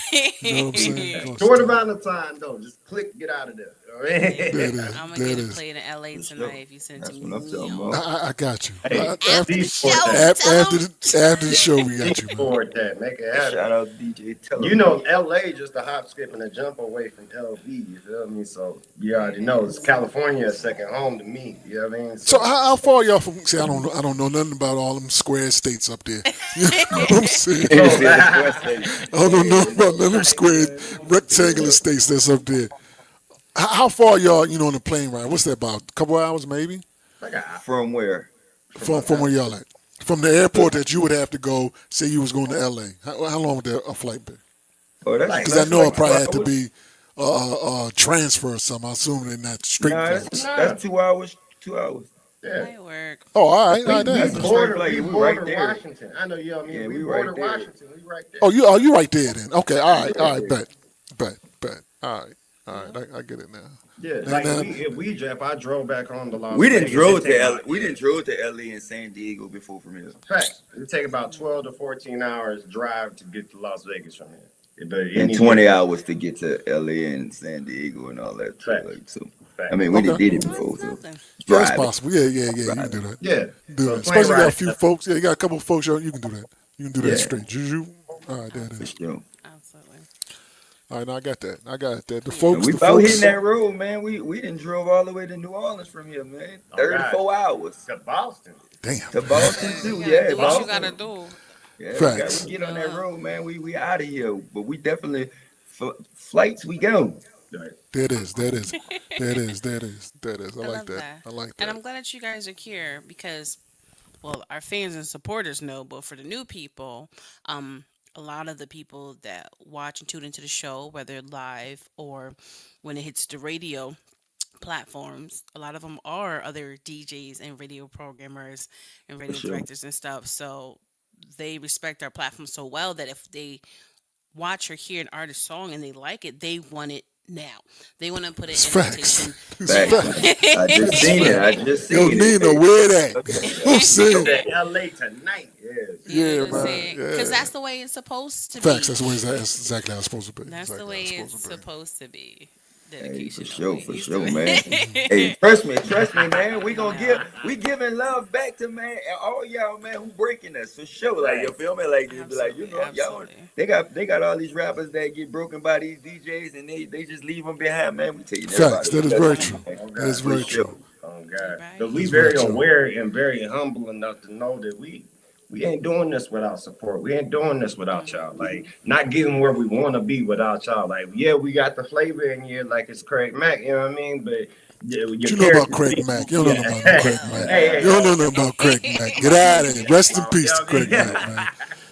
You know what I'm saying? It costs Short time. amount of time though. Just click, get out of there. That is. I'm gonna That get it is. played in LA For tonight sure. if you send it to That's me. what I'm talking Neo. about. I got you. Hey, After the Steve show, that. tell them. After the show, we got you, man. Forward that. Make it happen. Shout out DJ Tell You know, LA just a hop, skip, and a jump away from LV. You feel me? So you already know it's California a second home to me. You know what I mean? So how far y'all from? See, I don't know. I don't know nothing about all them square states up there. You know what I'm saying? You see the West I don't know nothing about none of them square rectangular states that's up there. How far y'all, on the plane ride? What's that about? A couple hours, maybe? From where? From where y'all at? From the airport that you would have to go. Say you was going to L.A. How long would that a flight be? Oh, that's Like, Because I know it probably had to 2 hours. be a transfer or something. I assume they're not straight Nah, flights. that's 2 hours. 2 hours. Yeah. Might work. Oh, all right, We That's a border, straight flight. we We border right there. Washington. I know you know what I mean. Yeah, we we border right there. Washington. We right there. You right there then. Okay, all right, bet. All right, I get it now. Yeah, Now- like now- if I drove back home to Las We Vegas, didn't drove it'd take to L. about- We didn't drove to LA and San Diego before from here. Facts. It take about 12 to 14 hours drive to get to Las Vegas from here. But And any- 20 hours to get to LA and San Diego and all that. Facts. Like, so, Facts. I mean, we Okay. did it Well, before. it's So nothing. Yeah, it's drive. possible. Yeah, you can do that. Yeah. Do So it. plane Especially got a ride- few folks. Yeah, you got a couple of folks. You can do that. You can do that Yeah. straight. Juju. All right, there it For is. sure. Absolutely. All right, now I got that. The folks. We The about folks. hitting that road, man. We didn't drove all the way to New Orleans from here, man. Oh, 34 hours to Boston. Damn. to Boston too. You gotta Yeah, do what you Boston. gotta do. Yeah, Facts. we get on that road, man. We out of here, but we definitely flights. We go. Right. That is. I I like love that. I like And that. I'm glad that you guys are here because, well, our fans and supporters know, but for the new people, a lot of the people that watch and tune into the show, whether live or when it hits the radio platforms, a lot of them are other DJs and radio programmers and radio sure. directors and stuff. So they respect our platform so well that if they watch or hear an artist song and they like it, they want it now. They want to put it It's in facts. rotation. It's Facts. facts. I just seen it. Yo, Nino, where that? I'm saying. To LA tonight. Yeah. Yeah, man. Because Yeah. that's the way it's supposed to Facts. be. That's exactly how it's supposed to be. That's the Exactly way how it's supposed to be. supposed to be. Hey, Dedication. for sure, always. man. Hey, trust me, man. We giving love back to man and all y'all, man, who breaking us for sure. Like you feel me? Like you be like, you know, y'all. Absolutely. They got all these rappers that get broken by these DJs and they just leave them behind, man. We taking Facts. That is very true. Oh, That is God. very For sure. true. Oh God, Right. because we That's very very true. aware and very humble enough to know that we ain't doing this without support. We ain't doing this without y'all. Like not getting where we want to be without y'all. Like yeah, we got the flavor in here, like it's Craig Mack. You know what I mean? But You know about Craig Mack. You don't know nothing about Craig Mack. Hey, You don't know nothing about Craig Mack. Get out of here. Rest in peace to Craig Mack, man.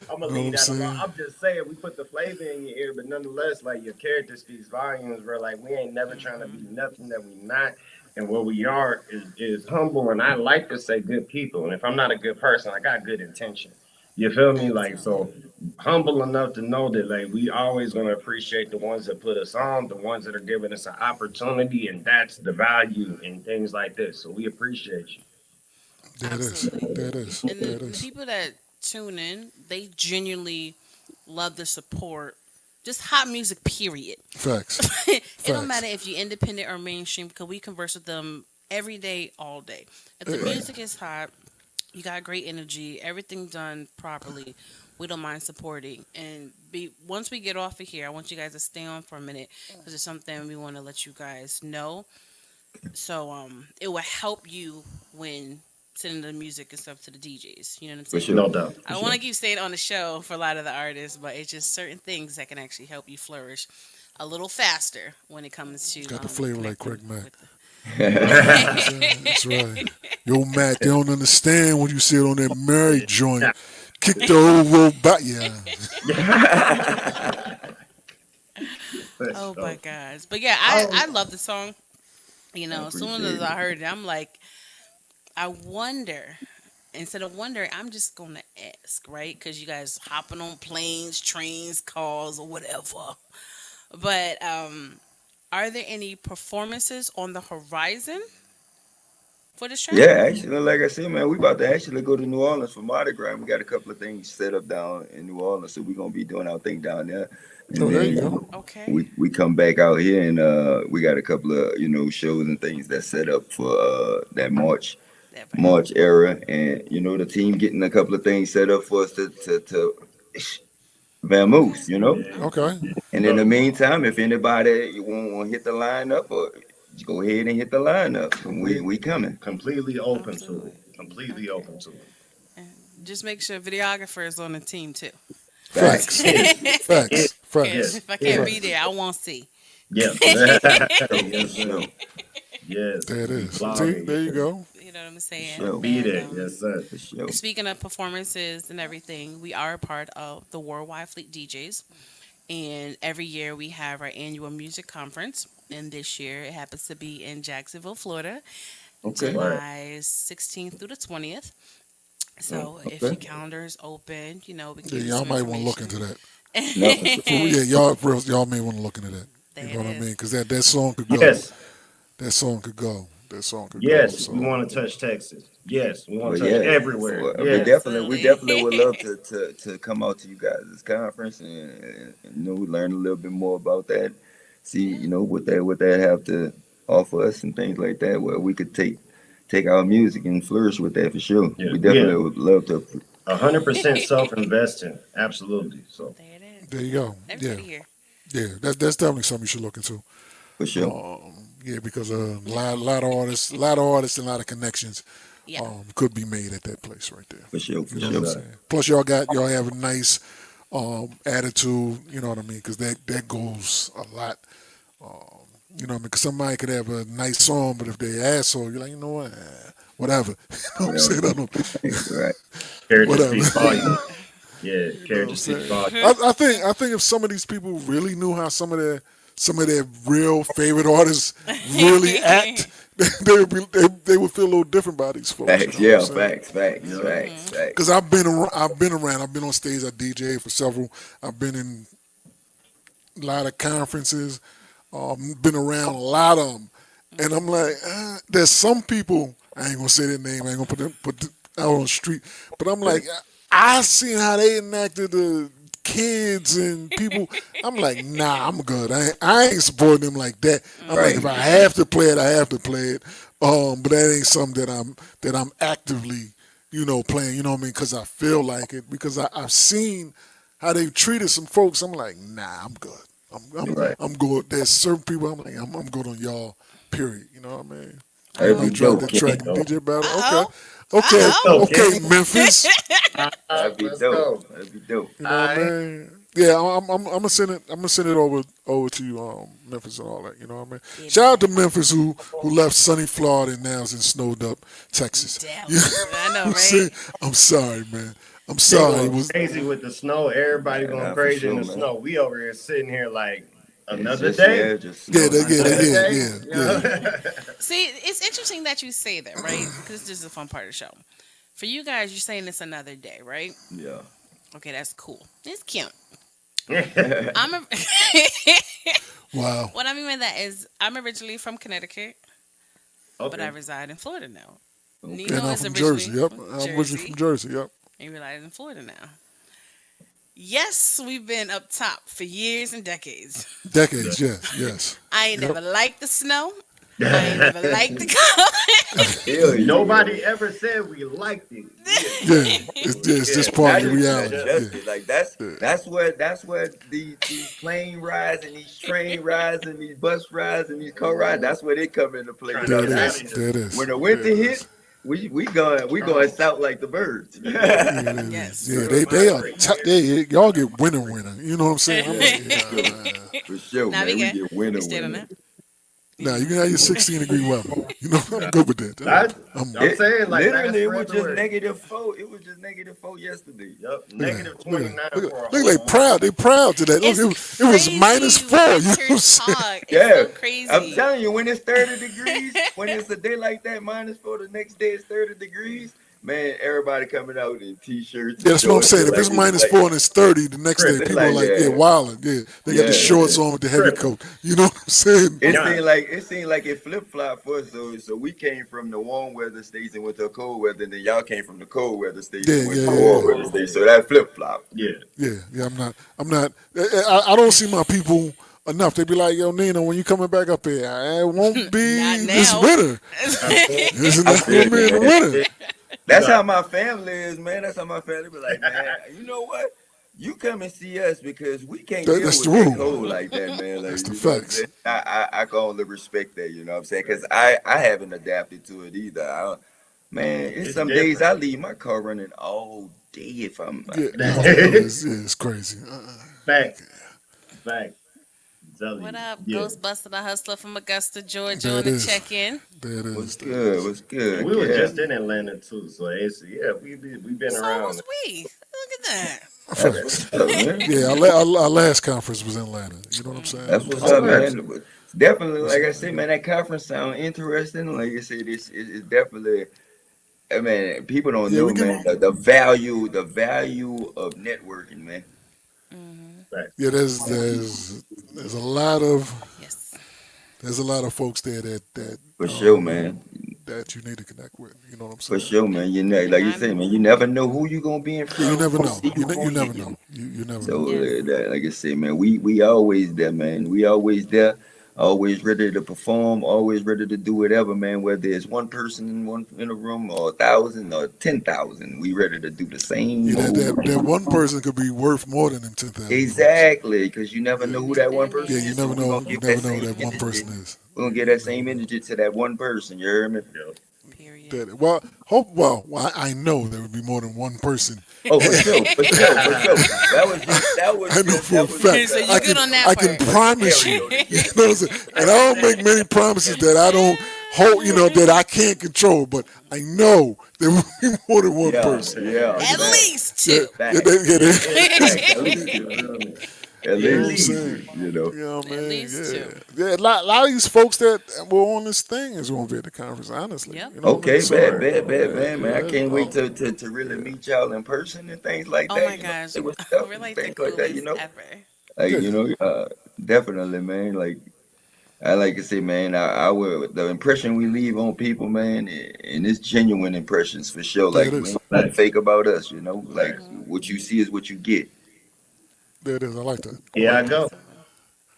I'm gonna Know leave what I'm that alone. saying? I'm just saying we put the flavor in your ear, but nonetheless, like your character speaks volumes. Where like we ain't never trying to be nothing that we not, and what we are is humble. And I like to say good people. And if I'm not a good person, I got good intention. You feel me? Like so humble enough to know that like we always gonna appreciate the ones that put us on, the ones that are giving us an opportunity, and that's the value in things like this. So we appreciate you. That is. Absolutely. That is. And the That is. people that tune in, they genuinely love the support. Just hot music, period. Facts. It don't Facts. matter if you're independent or mainstream because we converse with them every day, all day. If the music is hot, you got great energy, everything done properly, we don't mind supporting. And once we get off of here, I want you guys to stay on for a minute because it's something we want to let you guys know. So it will help you when sending the music and stuff to the DJs. You know what I'm saying? sure. No doubt. I don't want to keep saying it on the show for a lot of the artists, but it's just certain things that can actually help you flourish a little faster when it comes to Got the flavor like connecting Craig Mack. with the- That's right. Yo, Matt, they don't understand when you sit on that Mary joint. Kick the old road back. Yeah. Oh my gosh. But yeah, I love the song. You know, as soon appreciate as I heard it, I'm like, I wonder. Instead of wondering, I'm just gonna ask, right? Because you guys hopping on planes, trains, cars, or whatever. But are there any performances on the horizon for this trip? Yeah, actually, like I said, man, we about to actually go to New Orleans for Mardi Gras. We got a couple of things set up down in New Orleans, so we're gonna be doing our thing down there, and Oh, there you then go. Okay. we come back out here, and we got a couple of shows and things that's set up for that That right. March era, and the team getting a couple of things set up for us to Okay. vamoose, Yeah. Okay. And in the meantime, if anybody you want to hit the lineup, or just go ahead and hit the lineup, and we coming Completely open to Absolutely. it. Completely Okay. open to it. And just make sure videographer is on the team too. back. Facts. Yes. Yes. Facts. Because Facts. Yes. if I can't Yes. be there, I won't see. Yes. For Yes, sure, sir. Yes. There it We is. See, vlogging. there you go. You know what I'm for saying? sure, Be And there. Yes, sir. for sure. speaking of performances and everything, we are a part of the Worldwide Fleet DJs. And every year we have our annual music conference. And this year it happens to be in Jacksonville, Florida, Okay, Right. July 16th through the 20th. So if your okay. calendar is open, we can Yeah, give you y'all some might want to look information. into that. No, for sure. Yeah, y'all may want to look into that. There You know it what I is. mean? Because that song could go. Yes. That song could go. That song could go. Yes. So We want to touch Texas. Yes. We want But to touch yeah, everywhere. well, Yes. we Absolutely. definitely would love to come out to you guys' conference and learn a little bit more about that. See, Yeah. what that have to offer us and things like that, where we could take our music and flourish with that for sure. Yeah. We We definitely are would love to 100% self-investing. Absolutely. So There it is. there you go. Yeah, Everybody here. yeah. That's definitely something you should look into. for sure. Yeah, because a lot of artists, and a lot of connections Yeah. could be made at that place right there. For sure, for You know sure. what I'm sure. saying? Plus, y'all have a nice attitude. You know what I mean? Because that goes a lot. You know what I mean? Because somebody could have a nice song, but if they asshole, you're like, you know what? Whatever. You know what I'm saying? I don't, Right. character whatever. speaks volume. Yeah. You know what Character I'm speaks saying? volume. I think if some of these people really knew how some of their real favorite artists really act, they would feel a little different by these folks. Facts, You know what yeah, I'm saying? facts, facts, Yeah. facts, facts. Because I've been around. I've been on stage. I DJ for several. I've been in a lot of conferences. Been around a lot of them, and I'm like, there's some people. I ain't gonna say their name. I ain't gonna put out on the street. But I'm like, I seen how they enacted the kids and people. I'm like, nah, I'm good. I ain't supporting them like that. I'm like, Right. if I have to play it, I have to play it. But that ain't something that I'm actively, playing. You know what I mean? Because I feel like it. Because I've seen how they treated some folks. I'm like, nah, I'm good. Right. I'm good. There's certain people. I'm like, I'm good on y'all. Period. You know what I mean? That'd I be tried dope, that King. track Dope. DJ battle. Uh-oh. Okay. Uh-oh. Okay, Memphis. That'd be Let's dope. go. That'd be dope. You know what I mean? Yeah, I'm gonna send it. I'm gonna send it over to you, Memphis and all that. You know what I mean? Yeah. Shout out to Memphis who left sunny Florida and now is in snowed up Texas. Dallas. I know, I'm saying, right? I'm sorry, man. I'm They sorry. It going was crazy with the snow. Everybody Yeah, going nah, for crazy in sure, the man. snow. We over here sitting here like It's another just, day. yeah, just yeah, Another day. yeah. See, it's interesting that you say that, right? Because this is a fun part of the show. For you guys, you're saying it's another day, right? yeah. Okay, that's cool. It's cute. Yeah. I'm a Wow. what I mean by that is I'm originally from Connecticut, but I Okay. reside in Florida now. Okay. Nino And I'm is from originally Jersey. Yep. from I'm originally Jersey from Jersey. Yep. and reside in Florida now. Yes, we've been up top for years and decades. Decades. Yes. I ain't Yep. never liked the snow. I ain't never liked the cold. Hell yeah. Nobody ever said we liked it. Yeah. It's just part Not of the even reality. adjusted. Yeah. Like that's Yeah. that's where these plane rides and these train rides and these bus rides and these car rides, that's where they come into play. There with There our it Yeah. is. family. There it is. When the winter There it hit, is. we going south like the birds. Yeah, it is. Yes. Yeah, they are. Y'all get winter. You know what I'm saying? I'm like, yeah. For sure, Nah, man. we We good. get winter. We stayed on that. Nah, you can have your 16-degree weather. You know, I'm good with that. That- I'm, I'm saying like Literally, it that's was just everywhere. -4. It was just -4 yesterday. Yep, look at negative that. Look at 29 that. for a Look whole they month. proud. They proud today. Look, It's it was crazy -4. You know what I'm winter saying? talk. It's Yeah, so crazy. I'm telling you, when it's 30 degrees, when it's a day like that, -4, the next day it's 30 degrees. man, everybody coming out in t-shirts. Yeah, that's what I'm saying. If Like, it's -4 and it's 30, the next day people are like, yeah, wilding. Yeah, they got the shorts on with the heavy coat. You know what I'm saying? It seemed like it flip flop for us. So we came from the warm weather states and went to the cold weather, and then y'all came from the cold weather states and went to the warm weather states. So that flip flop. Yeah. I'm not. I don't see my people enough. They be like, yo, Nino, when you coming back up here, it won't be this winter. It's not gonna be in the winter. That's how my family is, man. That's how my family be like, man. You know what? You come and see us because we can't deal with the cold like that, man. Like, that's the facts. I can only respect that, you know what I'm saying? Because I haven't adapted to it either. Man, it's some different days I leave my car running all day if I'm. It's crazy. Fact. What up, Ghostbuster the Hustler from Augusta, Georgia, on the check-in? That is. What's good? We were just in Atlanta too, so it's we've been So around. was we. Look at that. Our last conference was in Atlanta. You know what I'm saying? That's what's up, man. Definitely, like I said, man, that conference sound interesting. Like I said, it's definitely. I mean, people don't know, man, the value of networking, man. Right. Yeah, there's a lot of there's a lot of folks there that for sure, man, that you need to connect with. You know what I'm saying? For sure, man. You know, like you say, man, you never know who you gonna be in front of. You never know. You never know. You never know. So, like I say, man, we always there, man. We always there. Always ready to perform, always ready to do whatever, man. Whether it's one person in a room or 1,000 or 10,000, we ready to do the same. Yeah, that one person could be worth more than them 10,000. Exactly, because you never know who that one person is. Yeah, you never know. You never know who that one person is. We're gonna get that same energy to that one person. You heard me? Period. Well, I know there would be more than one person. Oh, for sure. That was. I know for a fact. So you good on that I can promise you. You know what I'm saying? And I don't make many promises that I don't hold. You know that I can't control. But I know there will be more than one person. Yeah. At least two. At least, you know. Yeah, man. At least two. Yeah, a lot of these folks that were on this thing is going to be at the conference, honestly. Yep. You know Okay, bad, man. I can't wait to really meet y'all in person and things like that. Oh my gosh. We're like the coolest ever. Like, you know, definitely, man. Like, I like to say, man, the impression we leave on people, man, and it's genuine impressions for sure. Like, we ain't nothing fake about us, you know. Like, what you see is what you get. There it is. I like that. Yeah, I go.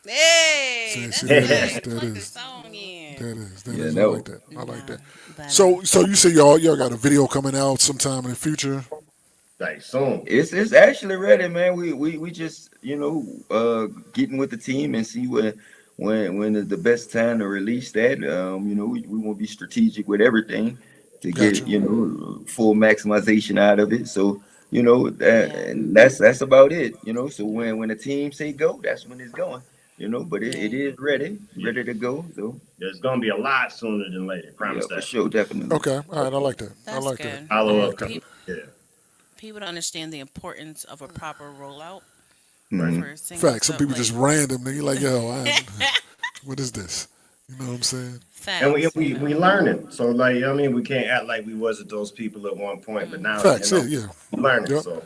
Hey, that is. I like that. So you say y'all got a video coming out sometime in the future? Like soon. It's actually ready, man. We just, you know, getting with the team and see when is the best time to release that. You know, we want to be strategic with everything to get, you know, full maximization out of it. So, you know, and that's about it, you know. So when the team say go, that's when it's going, you know. But it is ready to go. So there's gonna be a lot sooner than later. Promise that. For sure, definitely. Okay, all right, I like that. That's good. That. Follow up. People don't understand the importance of a proper rollout. Facts. Some people just random. They like, yo, what is this? You know what I'm saying? Facts. And we learning. So like, I mean, we can't act like we wasn't those people at one point, but now facts. You know, learning. Yep. So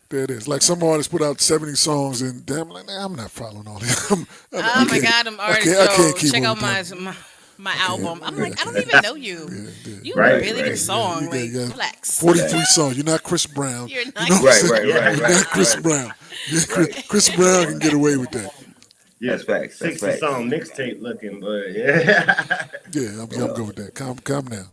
there it is. Like some artists put out 70 songs, and damn, like, I'm not following all this. Oh my God, I'm artists. I can't keep check out my album. I'm like, I don't even know you. You really good song. Like, relax. 43 songs. You're not Chris Brown. You're not You're not Chris Brown. Chris Brown can get away with that. Yeah, that's facts. 60 song mixtape looking, but I'm good with that. Calm down.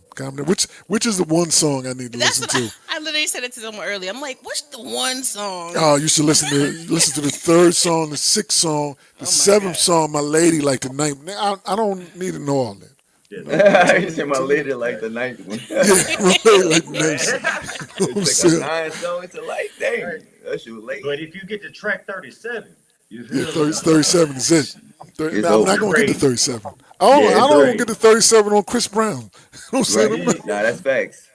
Which is the one song I need to listen to? I literally said it to someone earlier. I'm like, what's the one song? Oh, you should listen to the third song, the sixth song, the seventh song. My lady like the ninth. I don't need to know all that. You said my lady like the ninth one. My lady like the ninth. It's like a 9 song. It's a late thing. That shit was late. But if you get to track 37. 37 is it. I'm not gonna get to 37. I don't get to 37 on Chris Brown. You know what I'm saying? Nah, that's facts.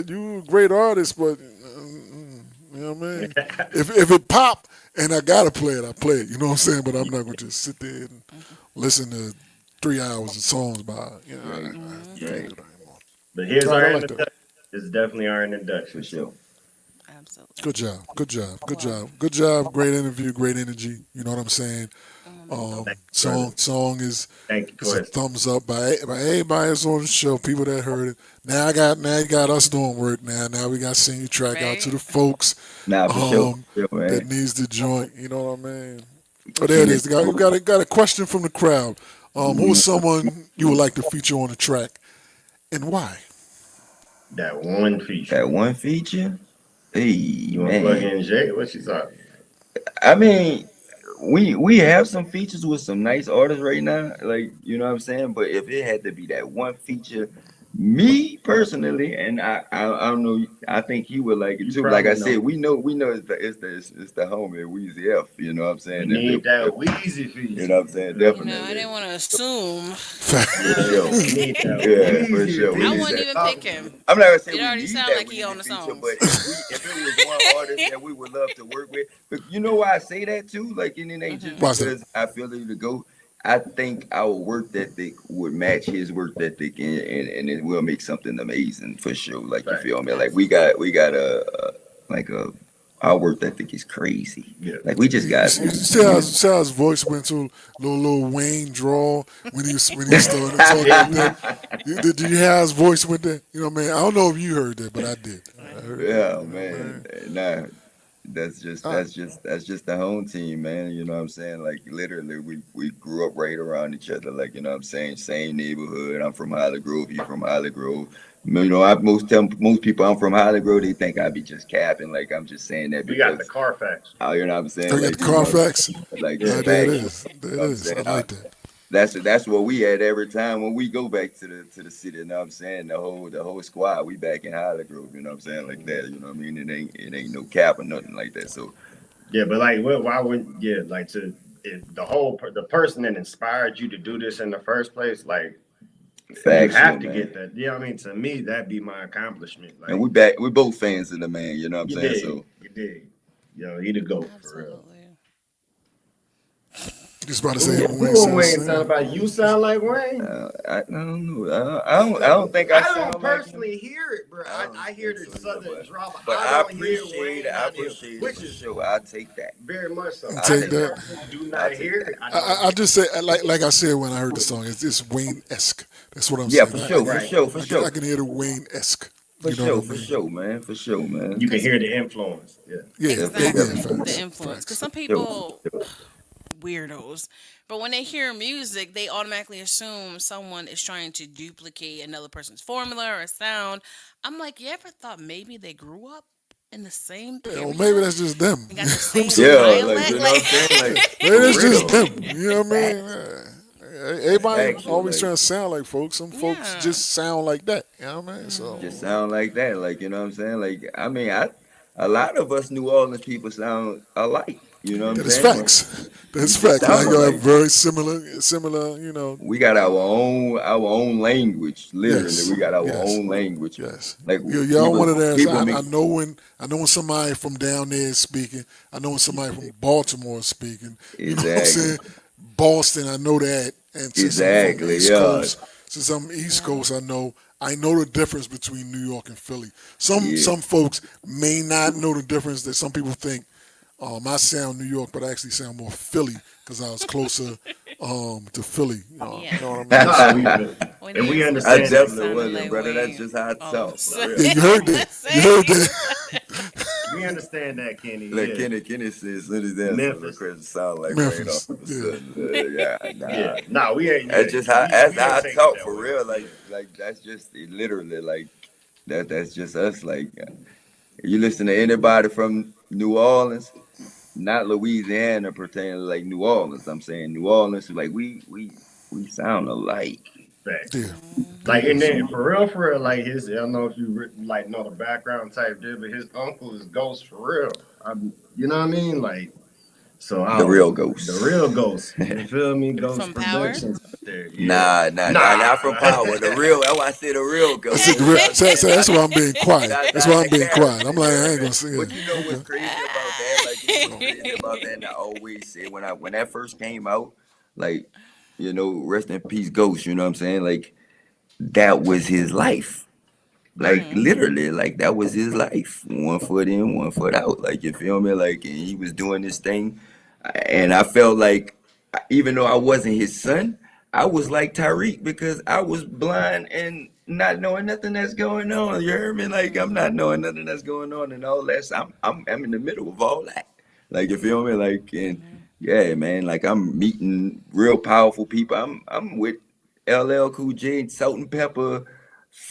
You a great artist, but you know what I mean. If it pop and I gotta play it, I play it. You know what I'm saying? But I'm not gonna just sit there and listen to 3 hours of songs by But his Right, I are in like the that. Dutch. It's definitely are in induction. for sure. Absolutely. Good job. Good job. Good job. Good job. Great interview. Great energy. You know what I'm saying? Thank you, brother. Song Thank you, is a Quest. thumbs up by everybody that's on the show. People that heard it. Now you got us doing work. Now we got to send your track out to Right? the folks Nah, for sure, that man. needs the joint. You know what I mean? Oh, there it Kenny, is. We got a question from the crowd. Who's someone you would like to feature on the track and why? That one feature. that one feature. Hey You want to plug man, in Jay? What you thought? I mean, we have some features with some nice artists right now, like you know what I'm saying. But if it had to be that one feature, me personally, and I don't know, I think he would like it You too. Like I probably said, know. we know it's the homie Weezy F. You know what I'm We saying? need that If Wheezy you feature. know what I'm saying, You know, I definitely didn't want to assume. for Yeah, sure. we need that Yeah, for Wheezy sure. We I need feature. wouldn't that. even Talk pick to him. me. I'm not gonna say It we already need sound that like he on Weezy the feature, songs. but if it was one artist that we would love to work with, but you know why I say that too? Like, and it ain't just Hmm. Why's that? because I feel it to go. I think our work ethic would match his work ethic, and it will make something amazing for sure. Like you Fact. feel me? Like Absolutely. we got like a our work ethic is crazy. Yeah. Like we just got You see how his voice went to little Wayne drawl when he started talking like that. Did you hear how his voice went there? You know what I mean? I don't know if you heard that, but I did. I heard that. yeah, You know what I man. mean? Nah, that's just I, the home team, man. You know what I'm saying? Like literally, we grew up right around each other. Like you know what I'm saying? Same neighborhood. I'm from Holly Grove. You from Holly Grove. You know, I most tell most people I'm from Holly Grove. They think I be just capping. Like I'm just saying that We got the because Carfax. you know what I'm I saying? got the Like you know, Carfax. like Yeah. just There it factual. is. You There it know what I'm is. I saying? like that. That's what we had every time when we go back to the city. You know what I'm saying? The whole squad, we back in Holly Grove. You know what I'm saying? Like that. You know what I mean? It ain't no cap or nothing like that. So Yeah, but like, why wouldn't? Yeah, like to if the person that inspired you to do this in the first place, like you factual, have to man. get that. Yeah, I mean, to me, that'd be my accomplishment. And Like we back. We both fans of the man. You know what I'm you saying? did, So you did. Yo, he the goat for real. Absolutely. Just about to say Who him and Wayne who sound the Wayne sound same. about? You sound like Wayne. I don't know. I don't think I I don't sound like him. personally hear it, bro. I don't I hear think the so either. southern drama. But I I don't hear appreciate it. Wayne I out here, appreciate it which for is sure. I take that. very much so. And I take take just that. that. personally do I not take hear that. it. I don't. I just say like I said when I heard the song, it's Wayne esque. That's what I'm Yeah, saying. for I sure. can For Right. sure. For I sure. can hear the Wayne esque. For You know what sure. I For mean? sure, man. For sure, man. You can Because hear the influence. Yeah. Yeah, yeah, Definitely. exactly the facts, influence. Because facts. some Sure. people weirdos, but when they hear music, they automatically assume someone is trying to duplicate another person's formula or sound. I'm like, you ever thought maybe they grew up in the same Yeah, well, maybe period that's just them. and You got the know what I'm same saying? Yeah, like dialect? you know Like, what I'm saying? Like Maybe for that's just real. them. You know what I mean? It's Everybody factual. always Like trying to sound like folks. Some folks yeah. just sound like that. You know what I mean? just So sound like that. Like you know what I'm saying? Like I mean, a lot of us New Orleans people sound alike. You know what I'm that is saying? But facts. we That's just facts. Like sound you have alike. very similar. We got our own language. Literally, Yes, we got our yes, own language. yes. Like Y'all people one of theirs. people make I know when somebody from down there is speaking. I know when somebody from Baltimore is speaking. You know what I'm exactly, saying? Boston, I know that. And since I'm from exactly, East yeah, Coast, Yeah. I know the difference between New York and Philly. yeah. Some folks may not know the difference that some people think. I sound New York, but I actually sound more Philly because I was closer to Philly. You Yeah. know what I mean? No, we So feel you. When And he we I understand that definitely sounded wasn't, like brother. That's Wayne just how I all of a talk, for sudden. real. yeah, you heard that. You heard that. we understand that, Kenny. Like Yeah. Kenny says, as soon as that so Memphis. Chris sound like rain all Memphis. of a Yeah. sudden. Yeah, Yeah. nah. No, we ain't That's just how we that's ain't how I taking it talk that for way. real. Yeah. Like that's just literally like that's just us. Like you listen to anybody from New Orleans, not Louisiana pertaining to like New Orleans. I'm saying New Orleans, like we sound alike. Facts. Yeah. Mhm. Like Yeah. and So then for real, like his I don't know if you like know the background type there, but his uncle is Ghost for real. You know what I mean? Like so I The don't real the ghost. real Ghost. You feel me? Ghost From Power. Productions out there. Yeah. Nah, Nah. not from Power. The real. That's why I say the real I ghost. said the You know real, what I'm saying? that's why I'm being quiet. That's Not why I'm the being quiet. character. I'm You like, know I what ain't I'm gonna saying? say But you know it. what's Okay. crazy about that? Like you know what's crazy about that? And I always say when that first came out, like rest in peace, Ghost. You know what I'm saying? Like that was his life. Like literally, like that was his life. 1 foot in, 1 foot out. Like you feel me? Like and he was doing this thing, and I felt like even though I wasn't his son, I was like Tyreek because I was blind and not knowing nothing that's going on. You heard me? Like I'm not knowing nothing that's going on and all that. So I'm in the middle of all that. Like you feel me? Like and yeah, man. Like I'm meeting real powerful people. I'm with LL Cool J, Salt and Pepper,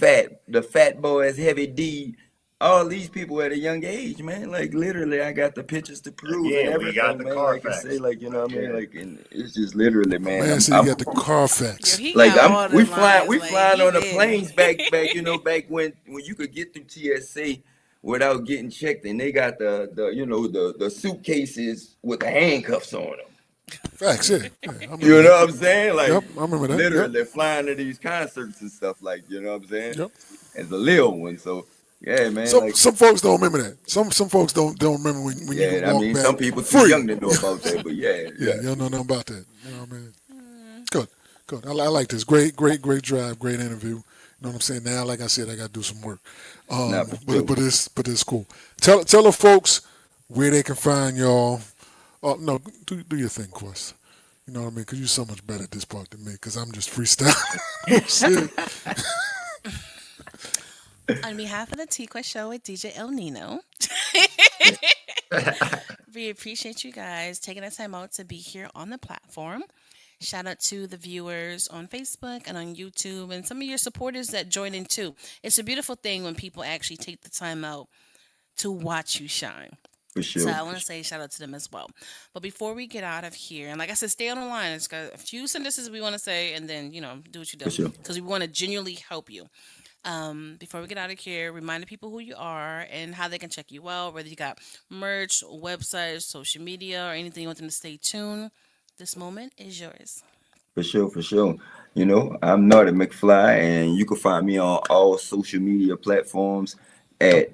the Fat Boys, Heavy D, all these people at a young age, man. Like literally, I got the pictures to prove and Again, we got everything, the man. Like I say, Carfax. like you know what I mean, Yeah. like and it's just literally, My man. man said you got the Yo, Carfax. he Like got all we the flying, lines. we Like flying he on the been. planes back, you know, back when you could get through TSA without getting checked, and they got the you know the suitcases with the handcuffs on them. Facts, yeah. I remember You know that. what I'm saying? Like Yep, I remember that. literally flying to these concerts and stuff, like you know what I'm saying? Yep. As a little one, so yeah, man. Some Like some folks don't remember that. Some folks don't remember when you yeah, can I walk mean, back some people too free. young to know about that, but yeah, Yeah, you don't know nothing about that. You know what I mean? Good, good. I like this. Great drive, great interview. You know what I'm saying? Now, like I said, I got to do some work. Nah, for sure. But it's cool. Tell the folks where they can find y'all. No, do your thing, Quest. You know what I mean? Because you're so much better at this part than me. Because I'm just freestyling. Shit. On behalf of the T-Quest show with DJ El Nino, we appreciate you guys taking the time out to be here on the platform. Shout out to the viewers on Facebook and on YouTube and some of your supporters that join in too. It's a beautiful thing when people actually take the time out to watch you shine. For So sure. I want to say shout out to them as well. But before we get out of here, and like I said, stay on the line. It's got a few sentences we want to say, and then do what you do For sure. because we want to genuinely help you. Before we get out of here, remind the people who you are and how they can check you out. Whether you got merch, websites, social media, or anything you want them to stay tuned. This moment is yours. For sure, for sure. You know, I'm Naughty McFly, and you can find me on all social media platforms at,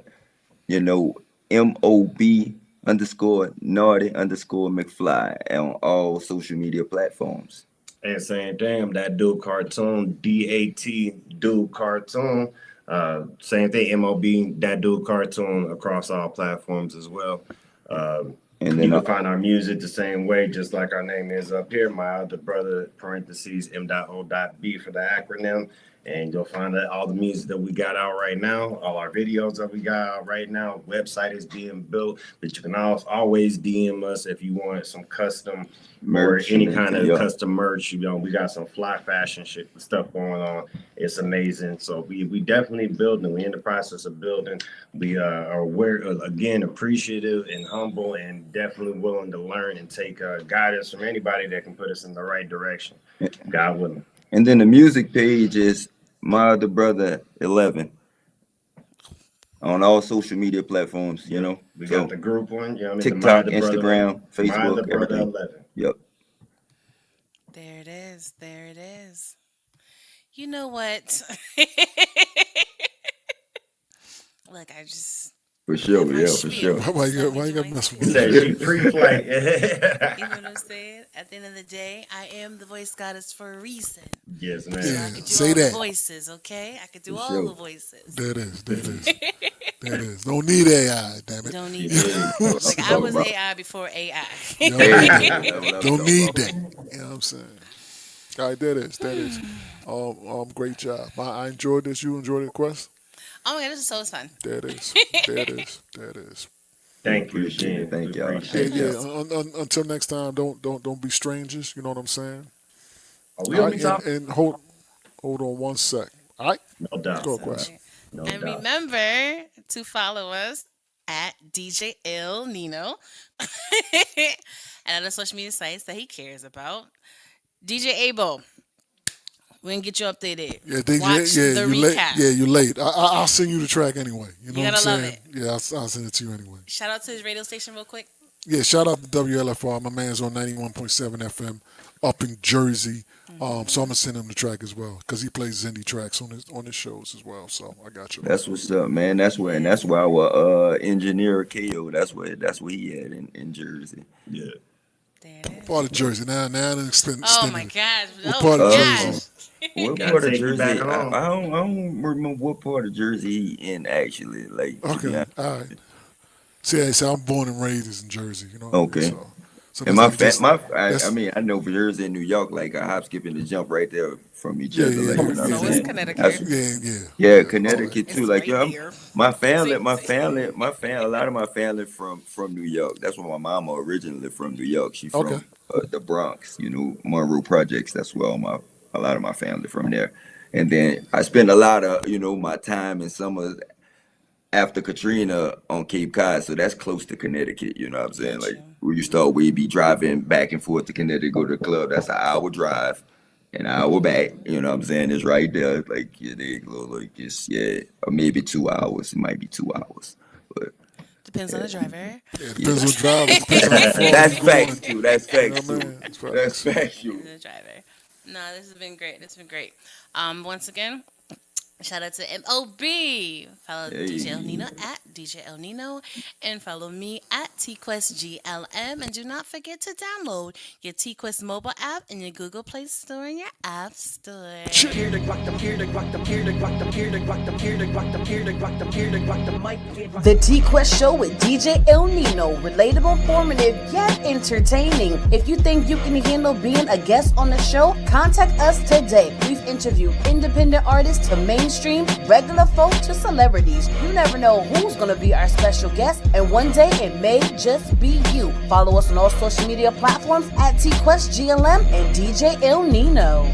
you know, M.O.B underscore Naughty underscore McFly on all social media platforms. And saying, damn, that dude cartoon, DAT dude cartoon. Same thing, M.O.B, that dude cartoon across all platforms as well. And You then can find our music the same way, just like our name is up here. My other brother, parentheses, M.O.B for the acronym. And you'll find that all the music that we got out right now, all our videos that we got out right now, website is being built. But you can always DM us if you want some custom merch or any and kind of everything, yeah. custom merch. You know, we got some fly fashion stuff going on. It's amazing. So we definitely building. We're in the process of building. We are aware, again, appreciative and humble and definitely willing to learn and take guidance from anybody that can put us in the right direction. God willing. And then the music page is My Other Brother 11 on all social media platforms, you know. We So got the group one, you know what I mean? TikTok, The My Other Instagram, My Facebook, Other Brother everything. 11. Yep. There it is. There it is. You know what? Look, I just For sure, my yeah, for spiel. sure. Why So you we got doing mess He with said me? she pre-flight. You know what I'm saying? At the end of the day, I am the voice goddess for a reason. Yes, So man. I Yeah, could do say all that. the voices, okay? I could do For all sure. the voices. There it is. There it is. There it is. Don't need AI, damn it. Don't need Yeah. it. Like I was AI before AI. Yo, Hey, that's what I'm don't talking need about. that. You know what I'm saying? All right, that is. Great job. I enjoyed this. You enjoyed it, Quest? Oh my god, this is so fun. There it is. There it is. There it is. Thank you Appreciate again. it. Thank We y'all. Yeah, appreciate Thank it. yeah. Until next time, don't be strangers. You know what I'm saying? We'll All be right, talking. and hold on one sec. All right, No doubt. go, Quest. No And doubt. remember to follow us at DJ ILL NINO and other social media sites that he cares about. DJ Abel, we're gonna get you updated. Yeah, DJ, Watch yeah, the you late. recap. Yeah, you late. I'll send you the track anyway. You know You what I'm gotta love saying? Yeah, I'll send it to you anyway. Shout out to his radio station real quick. Yeah, shout out to WLFR. My man's on 91.7 FM up in Jersey. So I'm gonna send him the track as well because he plays indie tracks on his shows as well. So I got you. That's what's up, man. That's where our engineer KO. That's where he at in Jersey. Yeah. There it is. Part of Jersey now. Now I extended Oh my it. gosh. What Oh part my of gosh. Jersey? What Gotta part of take you back Jersey? home. I don't remember what part of Jersey he in actually. Like to be Okay, honest. all right. See, I'm born and raised in Jersey. You know what I mean? Okay. So And that's like just I that's mean, I know Jersey and New York like a hop, skip, and a jump right there from each yeah, other. yeah, Like you know what I'm So is saying? Connecticut. Yeah, all that. Connecticut too. It's Like right yeah, there. my See, family, see. a lot of my family from New York. That's where my mama originally from New York. She Okay, from the Bronx, you know, Monroe Projects. That's where a lot of my family from there. And then I spent a lot of my time in summer after Katrina on Cape Cod, so that's close to Connecticut. You know what I'm saying? Got Like you. we used to always be driving back and forth to Connecticut, go to the club. That's an hour drive, an hour back. You know what I'm saying? It's right there. Like yeah, they like just or maybe 2 hours. It might be 2 hours, but Depends on the driver. yeah. It yeah, depends on the driver. Depends how far that's you going. facts too. That's You know facts what I too. mean? It's That's facts. factual. The driver. No, this has been great. This has been great. Once again, shout out to M.O.B. Follow DJ El Nino Hey, at DJ El Nino and follow me at TQuestGLM. And do not forget to download your TQuest mobile app in your Google Play Store and your App Store. The T-Quest Show with DJ ILL NINO. Relatable, informative, yet entertaining. If you think you can handle being a guest on the show, contact us today. We've interviewed independent artists to mainstream, regular folk to celebrities. You never know who's going to be our special guest, and one day it may just be you. Follow us on all social media platforms at TQuestGLM and DJ ILL NINO.